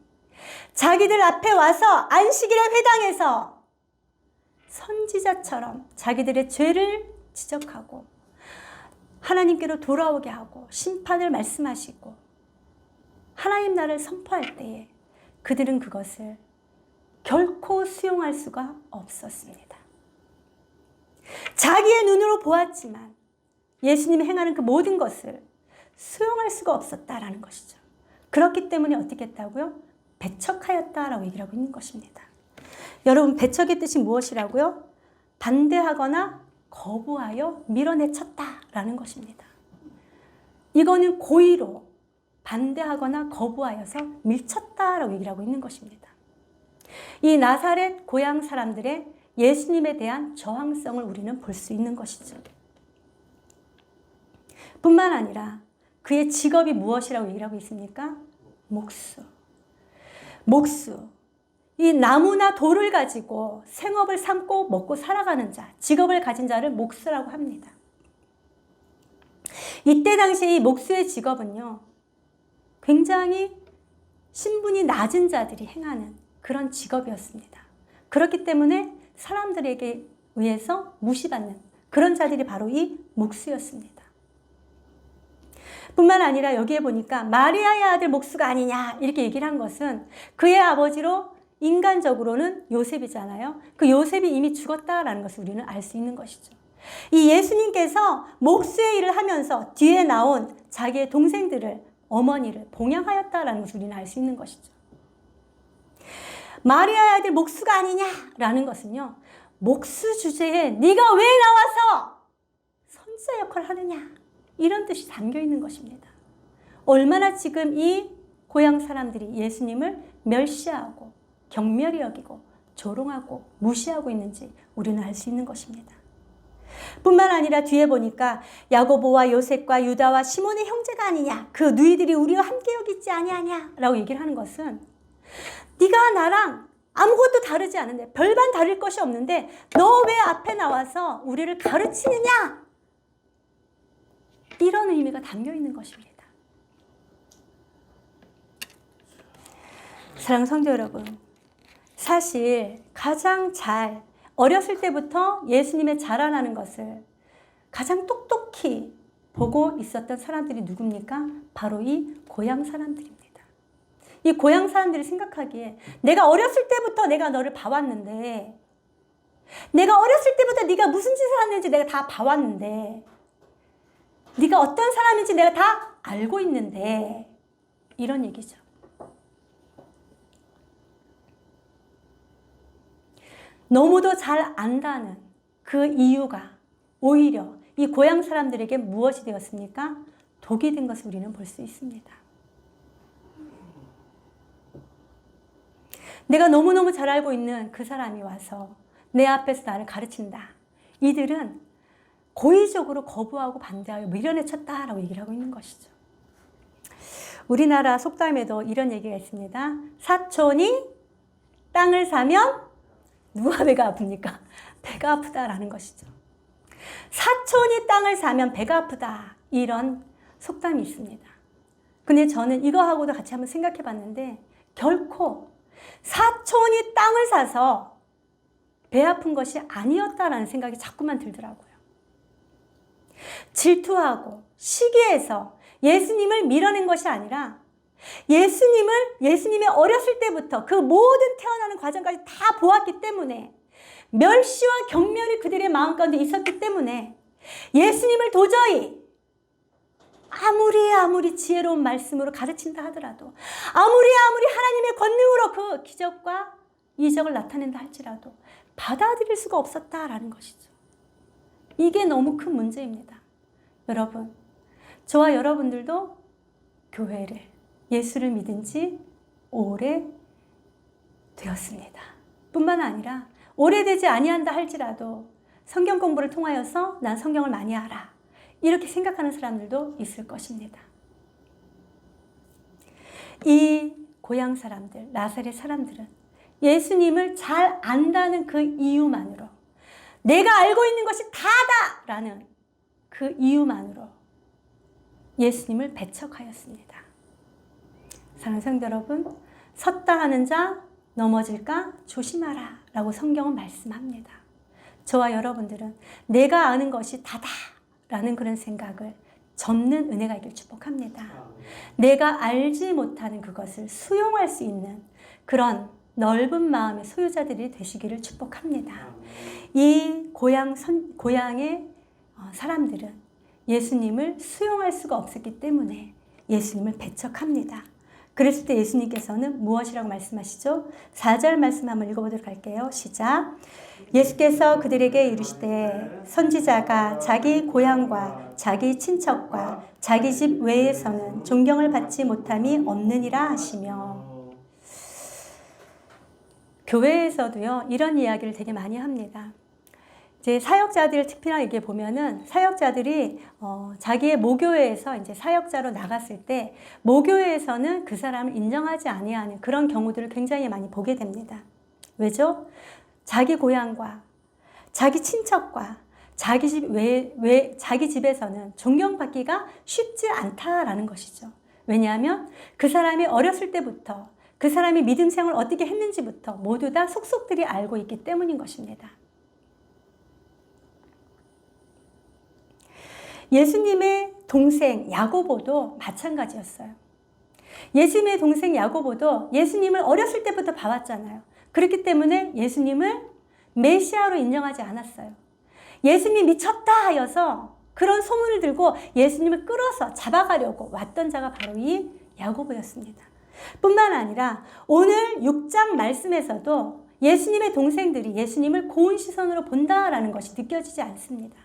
자기들 앞에 와서 안식일의 회당에서 선지자처럼 자기들의 죄를 지적하고 하나님께로 돌아오게 하고 심판을 말씀하시고 하나님 나라를 선포할 때에 그들은 그것을 결코 수용할 수가 없었습니다. 자기의 눈으로 보았지만 예수님이 행하는 그 모든 것을 수용할 수가 없었다라는 것이죠. 그렇기 때문에 어떻게 했다고요? 배척하였다라고 얘기를 하고 있는 것입니다. 여러분, 배척의 뜻이 무엇이라고요? 반대하거나 거부하여 밀어내쳤다라는 것입니다. 이거는 고의로 반대하거나 거부하여서 밀쳤다라고 얘기를 하고 있는 것입니다. 이 나사렛 고향 사람들의 예수님에 대한 저항성을 우리는 볼 수 있는 것이죠. 뿐만 아니라 그의 직업이 무엇이라고 얘기를 하고 있습니까? 목수. 목수. 이 나무나 돌을 가지고 생업을 삼고 먹고 살아가는 자, 직업을 가진 자를 목수라고 합니다. 이때 당시 이 목수의 직업은요, 굉장히 신분이 낮은 자들이 행하는 그런 직업이었습니다. 그렇기 때문에 사람들에게 의해서 무시받는 그런 자들이 바로 이 목수였습니다. 뿐만 아니라 여기에 보니까 마리아의 아들 목수가 아니냐 이렇게 얘기를 한 것은 그의 아버지로 인간적으로는 요셉이잖아요. 그 요셉이 이미 죽었다라는 것을 우리는 알 수 있는 것이죠. 이 예수님께서 목수의 일을 하면서 뒤에 나온 자기의 동생들을, 어머니를 봉양하였다라는 것을 우리는 알 수 있는 것이죠. 마리아의 아들 목수가 아니냐라는 것은요, 목수 주제에 네가 왜 나와서 선지자 역할을 하느냐 이런 뜻이 담겨 있는 것입니다. 얼마나 지금 이 고향 사람들이 예수님을 멸시하고 경멸히 여기고 조롱하고 무시하고 있는지 우리는 알 수 있는 것입니다. 뿐만 아니라 뒤에 보니까 야고보와 요셉과 유다와 시몬의 형제가 아니냐, 그 너희들이 우리와 함께 여기 있지 아니하냐 라고 얘기를 하는 것은 네가 나랑 아무것도 다르지 않은데, 별반 다를 것이 없는데 너 왜 앞에 나와서 우리를 가르치느냐, 이런 의미가 담겨 있는 것입니다. 사랑하는 성도 여러분, 사실 가장 잘 어렸을 때부터 예수님의 자라나는 것을 가장 똑똑히 보고 있었던 사람들이 누굽니까? 바로 이 고향 사람들입니다. 이 고향 사람들이 생각하기에 내가 어렸을 때부터 내가 너를 봐왔는데, 내가 어렸을 때부터 네가 무슨 짓을 하는지 내가 다 봐왔는데, 네가 어떤 사람인지 내가 다 알고 있는데, 이런 얘기죠. 너무도 잘 안다는 그 이유가 오히려 이 고향 사람들에게 무엇이 되었습니까? 독이 된 것을 우리는 볼 수 있습니다. 내가 너무너무 잘 알고 있는 그 사람이 와서 내 앞에서 나를 가르친다. 이들은 고의적으로 거부하고 반대하여 밀어내쳤다라고 얘기를 하고 있는 것이죠. 우리나라 속담에도 이런 얘기가 있습니다. 사촌이 땅을 사면 누가 배가 아픕니까? 배가 아프다라는 것이죠. 사촌이 땅을 사면 배가 아프다, 이런 속담이 있습니다. 근데 저는 이거하고도 같이 한번 생각해 봤는데, 결코 사촌이 땅을 사서 배 아픈 것이 아니었다라는 생각이 자꾸만 들더라고요. 질투하고 시기해서 예수님을 밀어낸 것이 아니라 예수님의 어렸을 때부터 그 모든 태어나는 과정까지 다 보았기 때문에, 멸시와 경멸이 그들의 마음 가운데 있었기 때문에 예수님을 도저히 아무리 지혜로운 말씀으로 가르친다 하더라도, 아무리 하나님의 권능으로 그 기적과 이적을 나타낸다 할지라도 받아들일 수가 없었다라는 것이죠. 이게 너무 큰 문제입니다. 여러분, 저와 여러분들도 교회를, 예수를 믿은 지 오래 되었습니다. 뿐만 아니라 오래되지 아니한다 할지라도 성경 공부를 통하여서 난 성경을 많이 알아, 이렇게 생각하는 사람들도 있을 것입니다. 이 고향 사람들, 나사렛 사람들은 예수님을 잘 안다는 그 이유만으로, 내가 알고 있는 것이 다다라는 그 이유만으로 예수님을 배척하였습니다. 사랑하는 성도 여러분, 섰다 하는 자 넘어질까 조심하라 라고 성경은 말씀합니다. 저와 여러분들은 내가 아는 것이 다다 라는 그런 생각을 접는 은혜가 있길 축복합니다. 내가 알지 못하는 그것을 수용할 수 있는 그런 넓은 마음의 소유자들이 되시기를 축복합니다. 이 고향의 사람들은 예수님을 수용할 수가 없었기 때문에 예수님을 배척합니다. 그랬을 때 예수님께서는 무엇이라고 말씀하시죠? 4절 말씀 한번 읽어보도록 할게요. 시작. 예수께서 그들에게 이르시되 선지자가 자기 고향과 자기 친척과 자기 집 외에서는 존경을 받지 못함이 없느니라 하시며, 교회에서도요 이런 이야기를 되게 많이 합니다. 이제 사역자들 특별하게 보면은 사역자들이 자기의 모교회에서 이제 사역자로 나갔을 때 모교회에서는 그 사람을 인정하지 아니하는 그런 경우들을 굉장히 많이 보게 됩니다. 왜죠? 자기 고향과 자기 친척과 자기 집 자기 집에서는 존경받기가 쉽지 않다라는 것이죠. 왜냐하면 그 사람이 어렸을 때부터 그 사람이 믿음 생활을 어떻게 했는지부터 모두 다 속속들이 알고 있기 때문인 것입니다. 예수님의 동생 야고보도 마찬가지였어요. 예수님의 동생 야고보도 예수님을 어렸을 때부터 봐왔잖아요. 그렇기 때문에 예수님을 메시아로 인정하지 않았어요. 예수님 미쳤다 하여서 그런 소문을 들고 예수님을 끌어서 잡아가려고 왔던 자가 바로 이 야고보였습니다. 뿐만 아니라 오늘 6장 말씀에서도 예수님의 동생들이 예수님을 고운 시선으로 본다라는 것이 느껴지지 않습니다.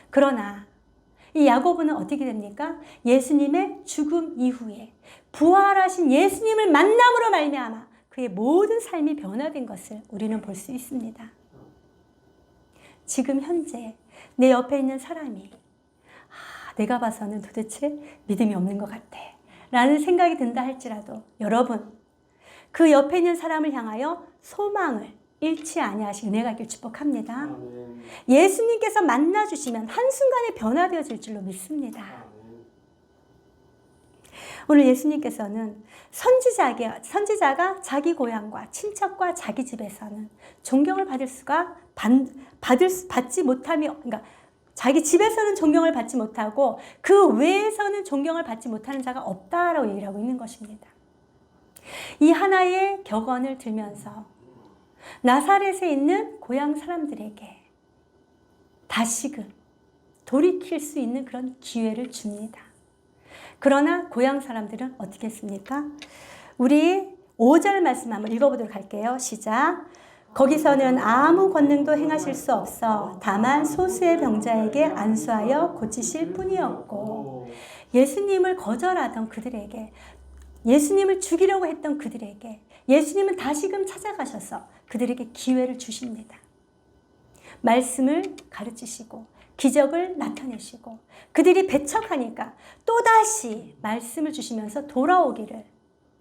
그러나 이 야고보는 어떻게 됩니까? 예수님의 죽음 이후에 부활하신 예수님을 만남으로 말미암아 그의 모든 삶이 변화된 것을 우리는 볼 수 있습니다. 지금 현재 내 옆에 있는 사람이 내가 봐서는 도대체 믿음이 없는 것 같아 라는 생각이 든다 할지라도 여러분 그 옆에 있는 사람을 향하여 소망을 잃지 아니하시기 은혜가 있길 축복합니다. 아멘. 예수님께서 만나주시면 한순간에 변화되어질 줄로 믿습니다. 오늘 예수님께서는 선지자가 자기 고향과 친척과 자기 집에서는 존경을 받지 못하며, 그러니까 자기 집에서는 존경을 받지 못하고 그 외에서는 존경을 받지 못하는 자가 없다라고 얘기를 하고 있는 것입니다. 이 하나의 격언을 들면서 나사렛에 있는 고향 사람들에게 다시금 돌이킬 수 있는 그런 기회를 줍니다. 그러나 고향 사람들은 어떻게 했습니까? 우리 5절 말씀 한번 읽어보도록 할게요. 시작. 거기서는 아무 권능도 행하실 수 없어 다만 소수의 병자에게 안수하여 고치실 뿐이었고, 예수님을 거절하던 그들에게, 예수님을 죽이려고 했던 그들에게 예수님은 다시금 찾아가셔서 그들에게 기회를 주십니다. 말씀을 가르치시고 기적을 나타내시고 그들이 배척하니까 또다시 말씀을 주시면서 돌아오기를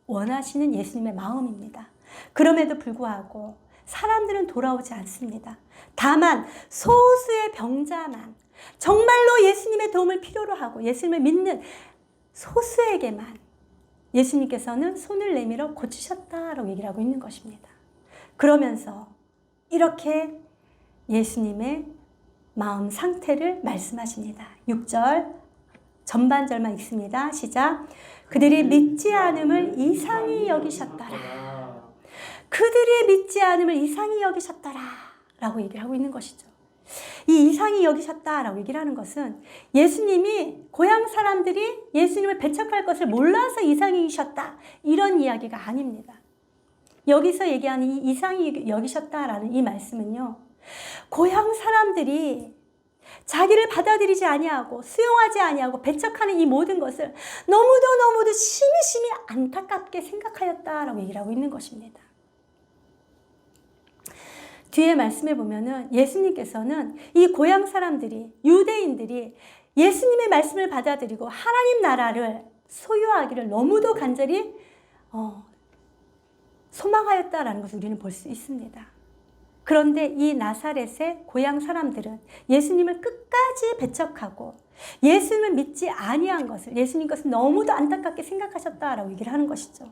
원하시는 예수님의 마음입니다. 그럼에도 불구하고 사람들은 돌아오지 않습니다. 다만 소수의 병자만, 정말로 예수님의 도움을 필요로 하고 예수님을 믿는 소수에게만 예수님께서는 손을 내밀어 고치셨다라고 얘기를 하고 있는 것입니다. 그러면서 이렇게 예수님의 마음 상태를 말씀하십니다. 6절 전반절만 읽습니다. 시작. 그들이 믿지 않음을 이상히 여기셨더라. 그들이 믿지 않음을 이상히 여기셨더라 라고 얘기를 하고 있는 것이죠. 이 이상히 여기셨다라고 얘기를 하는 것은 예수님이 고향 사람들이 예수님을 배척할 것을 몰라서 이상히 여기셨다 이런 이야기가 아닙니다. 여기서 얘기하는 이 이상히 여기셨다라는 이 말씀은요, 고향 사람들이 자기를 받아들이지 아니하고 수용하지 아니하고 배척하는 이 모든 것을 너무도 심히 안타깝게 생각하였다라고 얘기를 하고 있는 것입니다. 뒤에 말씀해 보면은 예수님께서는 이 고향 사람들이, 유대인들이 예수님의 말씀을 받아들이고 하나님 나라를 소유하기를 너무도 간절히 소망하였다라는 것을 우리는 볼 수 있습니다. 그런데 이 나사렛의 고향 사람들은 예수님을 끝까지 배척하고 예수님을 믿지 아니한 것을, 예수님 것을 너무도 안타깝게 생각하셨다라고 얘기를 하는 것이죠.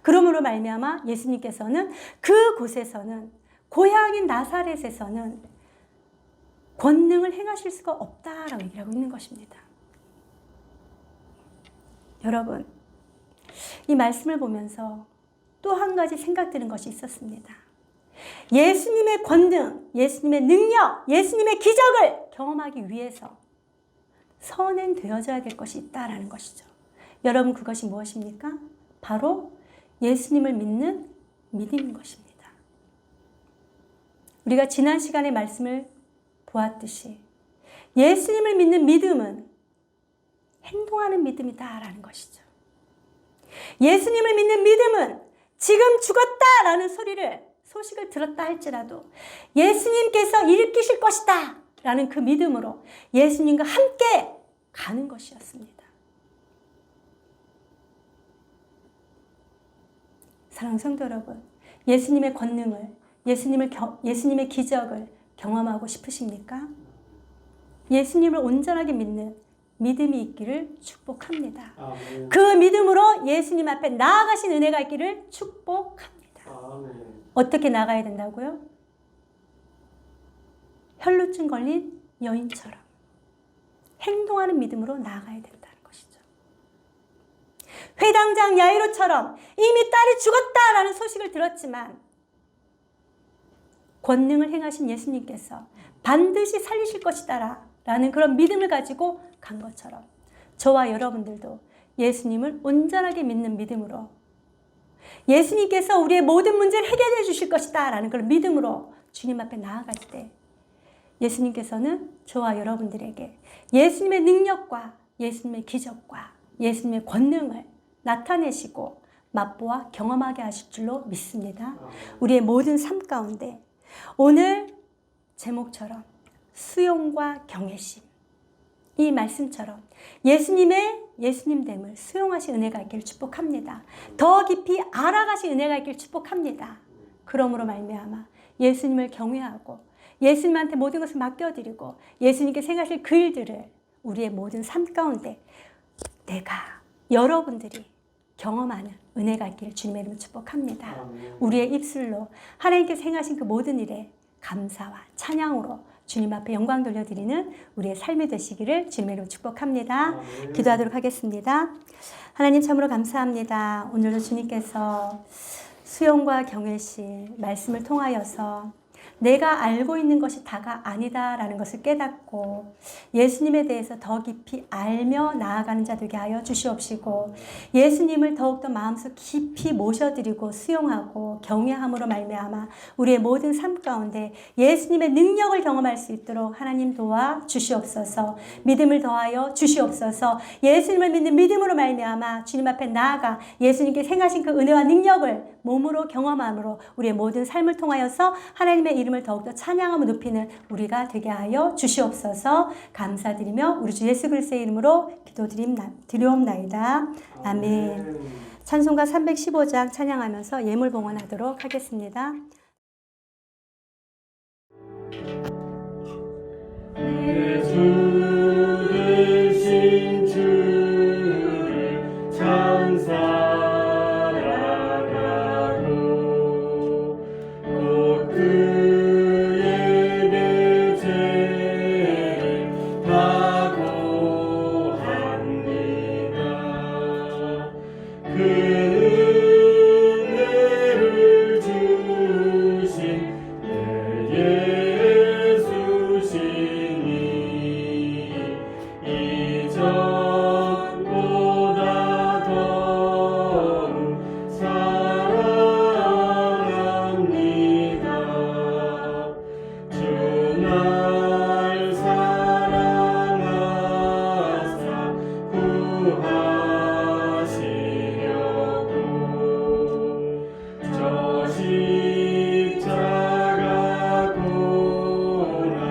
그러므로 말미암아 예수님께서는 그곳에서는, 고향인 나사렛에서는 권능을 행하실 수가 없다라고 얘기를 하고 있는 것입니다. 여러분, 이 말씀을 보면서 또 한 가지 생각드는 것이 있었습니다. 예수님의 권능, 예수님의 능력, 예수님의 기적을 경험하기 위해서 선행되어져야 될 것이 있다라는 것이죠. 여러분, 그것이 무엇입니까? 바로 예수님을 믿는 믿음인 것입니다. 우리가 지난 시간에 말씀을 보았듯이 예수님을 믿는 믿음은 행동하는 믿음이다라는 것이죠. 예수님을 믿는 믿음은 지금 죽었다라는 소식을 들었다 할지라도 예수님께서 일으키실 것이다 라는 그 믿음으로 예수님과 함께 가는 것이었습니다. 사랑하는 성도 여러분, 예수님의 권능을, 예수님의 기적을 경험하고 싶으십니까? 예수님을 온전하게 믿는 믿음이 있기를 축복합니다. 아멘. 그 믿음으로 예수님 앞에 나아가신 은혜가 있기를 축복합니다. 아멘. 어떻게 나가야 된다고요? 혈루증 걸린 여인처럼 행동하는 믿음으로 나아가야 된다는 것이죠. 회당장 야이로처럼 이미 딸이 죽었다라는 소식을 들었지만 권능을 행하신 예수님께서 반드시 살리실 것이다 라는 그런 믿음을 가지고 간 것처럼 저와 여러분들도 예수님을 온전하게 믿는 믿음으로 예수님께서 우리의 모든 문제를 해결해 주실 것이다 라는 그런 믿음으로 주님 앞에 나아갈 때 예수님께서는 저와 여러분들에게 예수님의 능력과 예수님의 기적과 예수님의 권능을 나타내시고 맛보아 경험하게 하실 줄로 믿습니다. 우리의 모든 삶 가운데 오늘 제목처럼 수용과 경외심, 이 말씀처럼 예수님의 예수님됨을 수용하신 은혜가 있기를 축복합니다. 더 깊이 알아가신 은혜가 있기를 축복합니다. 그러므로 말미암아 예수님을 경외하고 예수님한테 모든 것을 맡겨드리고 예수님께 생각하실 그 일들을 우리의 모든 삶 가운데 내가 여러분들이 경험하는 은혜가 있기를 주님의 이름으로 축복합니다. 우리의 입술로 하나님께서 행하신 그 모든 일에 감사와 찬양으로 주님 앞에 영광 돌려드리는 우리의 삶이 되시기를 주님의 이름으로 축복합니다. 기도하도록 하겠습니다. 하나님 참으로 감사합니다. 오늘도 주님께서 수용과 경외심 말씀을 통하여서 내가 알고 있는 것이 다가 아니다라는 것을 깨닫고 예수님에 대해서 더 깊이 알며 나아가는 자 되게 하여 주시옵시고 예수님을 더욱더 마음속 깊이 모셔드리고 수용하고 경외함으로 말미암아 우리의 모든 삶 가운데 예수님의 능력을 경험할 수 있도록 하나님 도와 주시옵소서. 믿음을 더하여 주시옵소서. 예수님을 믿는 믿음으로 말미암아 주님 앞에 나아가 예수님께 행하신 그 은혜와 능력을 몸으로 경험함으로 우리의 모든 삶을 통하여서 하나님의 이름을 더욱더 찬양하며 높이는 우리가 되게 하여 주시옵소서. 감사드리며 우리 주 예수 그리스도의 이름으로 기도드리옵나이다. 아멘. 찬송가 315장 찬양하면서 예물 봉헌하도록 하겠습니다. 내 주 되신 주를 참 사랑하고 곧 그에게 죄를 다고합니다. 그 은혜를 주신 내 예수시니 이전보다 더욱 사랑합니다. 주 날 사랑하사 구하시려고 저 십자가 고난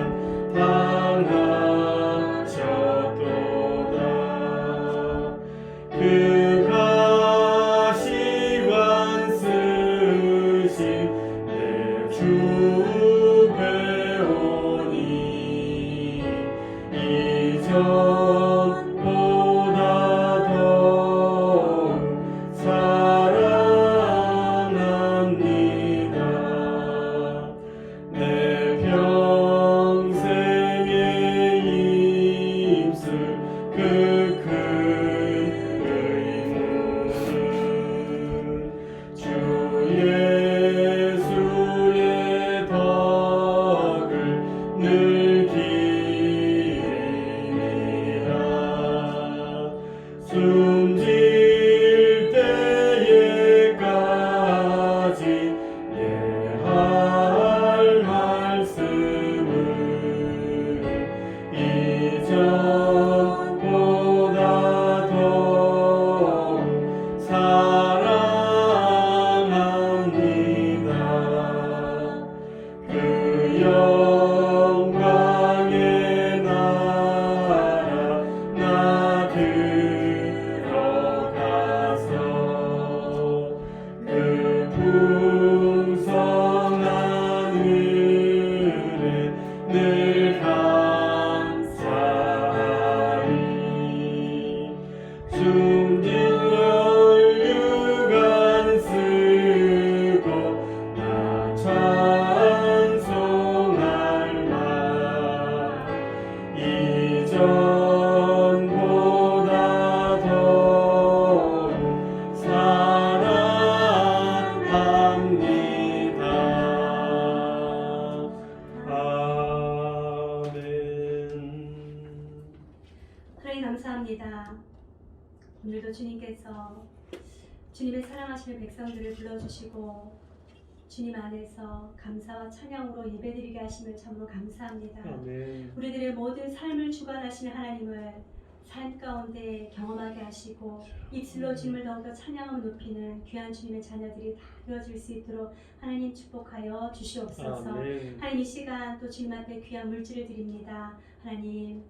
당하셨도다. 그 가시관 쓰신 내 주 배우니 이전보다 더욱 사랑합니다. 내 평생에 입술 그 큰 의무는 주 예수의 덕을 늘 기리라. 숨질 때에까지 내 할 말씀을 이전보다 더욱 사랑합니다. 그 영광의 나라 나 들어 숨진 혈류관 쓰고 나 찬송할 말 이전보다 더욱 사랑합니다. 아멘. 하나님 감사합니다. 오늘도 주님께서 주님의 사랑하시는 백성들을 불러주시고 주님 안에서 감사와 찬양으로 예배드리게 하심을 참으로 감사합니다. 아멘. 우리들의 모든 삶을 주관하시는 하나님을 삶 가운데 경험하게 하시고 입술로 주님을 더욱더 찬양하며 높이는 귀한 주님의 자녀들이 다 되어질 수 있도록 하나님 축복하여 주시옵소서. 아멘. 하나님 이 시간 또 주님 앞에 귀한 물질을 드립니다. 하나님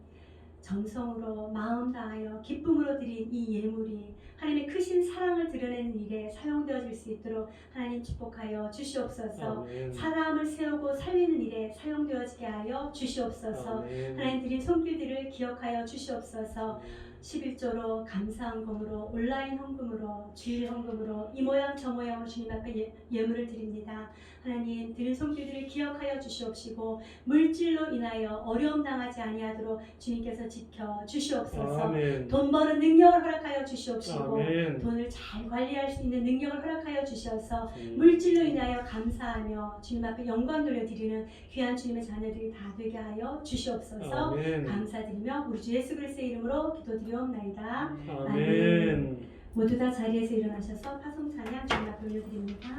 정성으로 마음 다하여 기쁨으로 드린 이 예물이 하나님의 크신 사랑을 드러내는 일에 사용되어질 수 있도록 하나님 축복하여 주시옵소서. 아멘. 사람을 세우고 살리는 일에 사용되어지게 하여 주시옵소서. 아멘. 하나님 드린 손길들을 기억하여 주시옵소서. 11조로 감사한 금으로 온라인 헌금으로 주일 헌금으로 이 모양 저 모양으로 주님 앞에 예물을 드립니다. 하나님 드린 손길들을 기억하여 주시옵시고 물질로 인하여 어려움 당하지 아니하도록 주님께서 지켜 주시옵소서. 아멘. 돈 버는 능력을 허락하여 주시옵시고 아멘. 돈을 잘 관리할 수 있는 능력을 허락하여 주셔서 음. 물질로 인하여 감사하며 주님 앞에 영광 돌려드리는 귀한 주님의 자녀들이 다 되게 하여 주시옵소서. 아멘. 감사드리며 우리 주 예수 그리스도의 이름으로 기도드리옵나이다. 아멘. 모두 다 자리에서 일어나셔서 파송 찬양 주님 앞에 올려드립니다.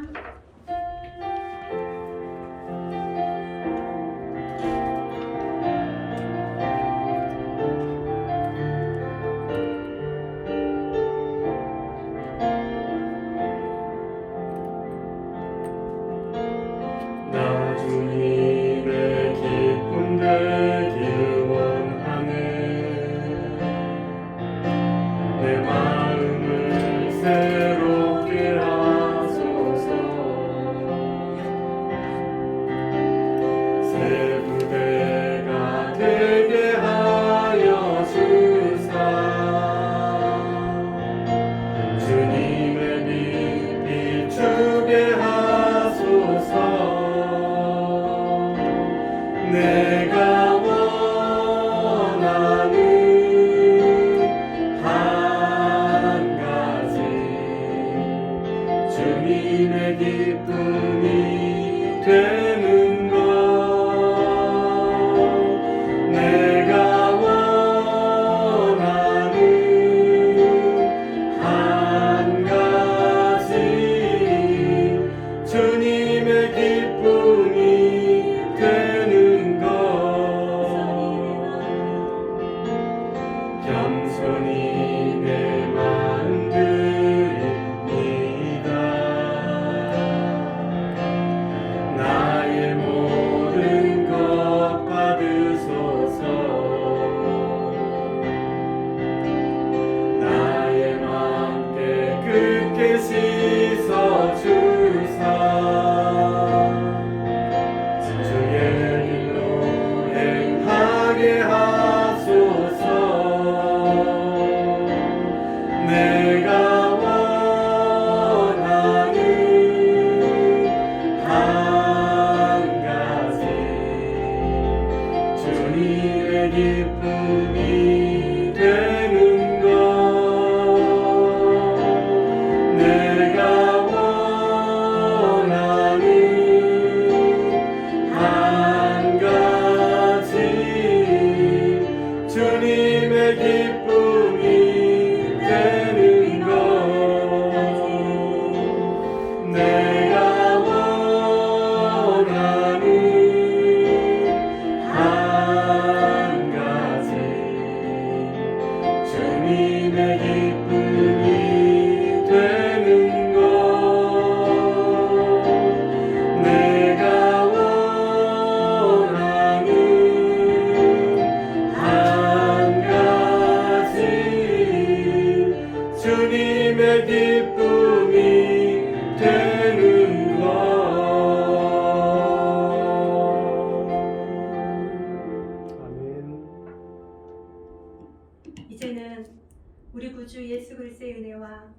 나 주님의 기쁨 되길 원하네. 내 마음을 새롭게 하소서. 새 부대가 되게 하여 주사. 주님의 빛 비추게 하소서. 내가 원하는 한 가지 주님의 기쁨이 되는 것. 내가 원하는 한 가지 주님의 기쁨이 되는 것. 겸손히 내 마음 드립니다. 나의 모든 것 받으소서. 나의 마음 깨끗게 씻어 주사. 주의 길로 행하게 하소서. 내가 원하는 한 가지 주님의 기쁨이 되는 것. 내가 원하는 한 가지 주님의 기쁨이 되는 것. 내가 원하는 한 가지 주님의 기쁨이 되는 것. 내가 원하는 한 가지 주님의 기쁨이 되는 것. 아멘. 이제는 우리 구주 예수 그리스도의 은혜와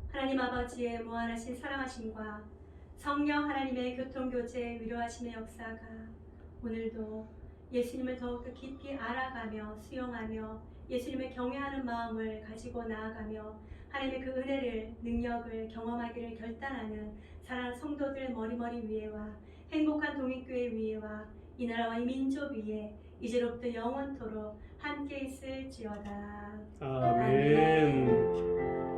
하나님 아버지의 무한하신 사랑하심과 성령 하나님의 교통교제 위로하심의 역사가 오늘도 예수님을 더욱더 깊이 알아가며 수용하며 예수님을 경외하는 마음을 가지고 나아가며 하나님의 그 은혜를 능력을 경험하기를 결단하는 사랑하는 성도들 머리머리 위에와 행복한 동익교회 위에와 이 나라와 이 민족 위에 이제로부터 영원토록 함께 있을지어다. 아멘.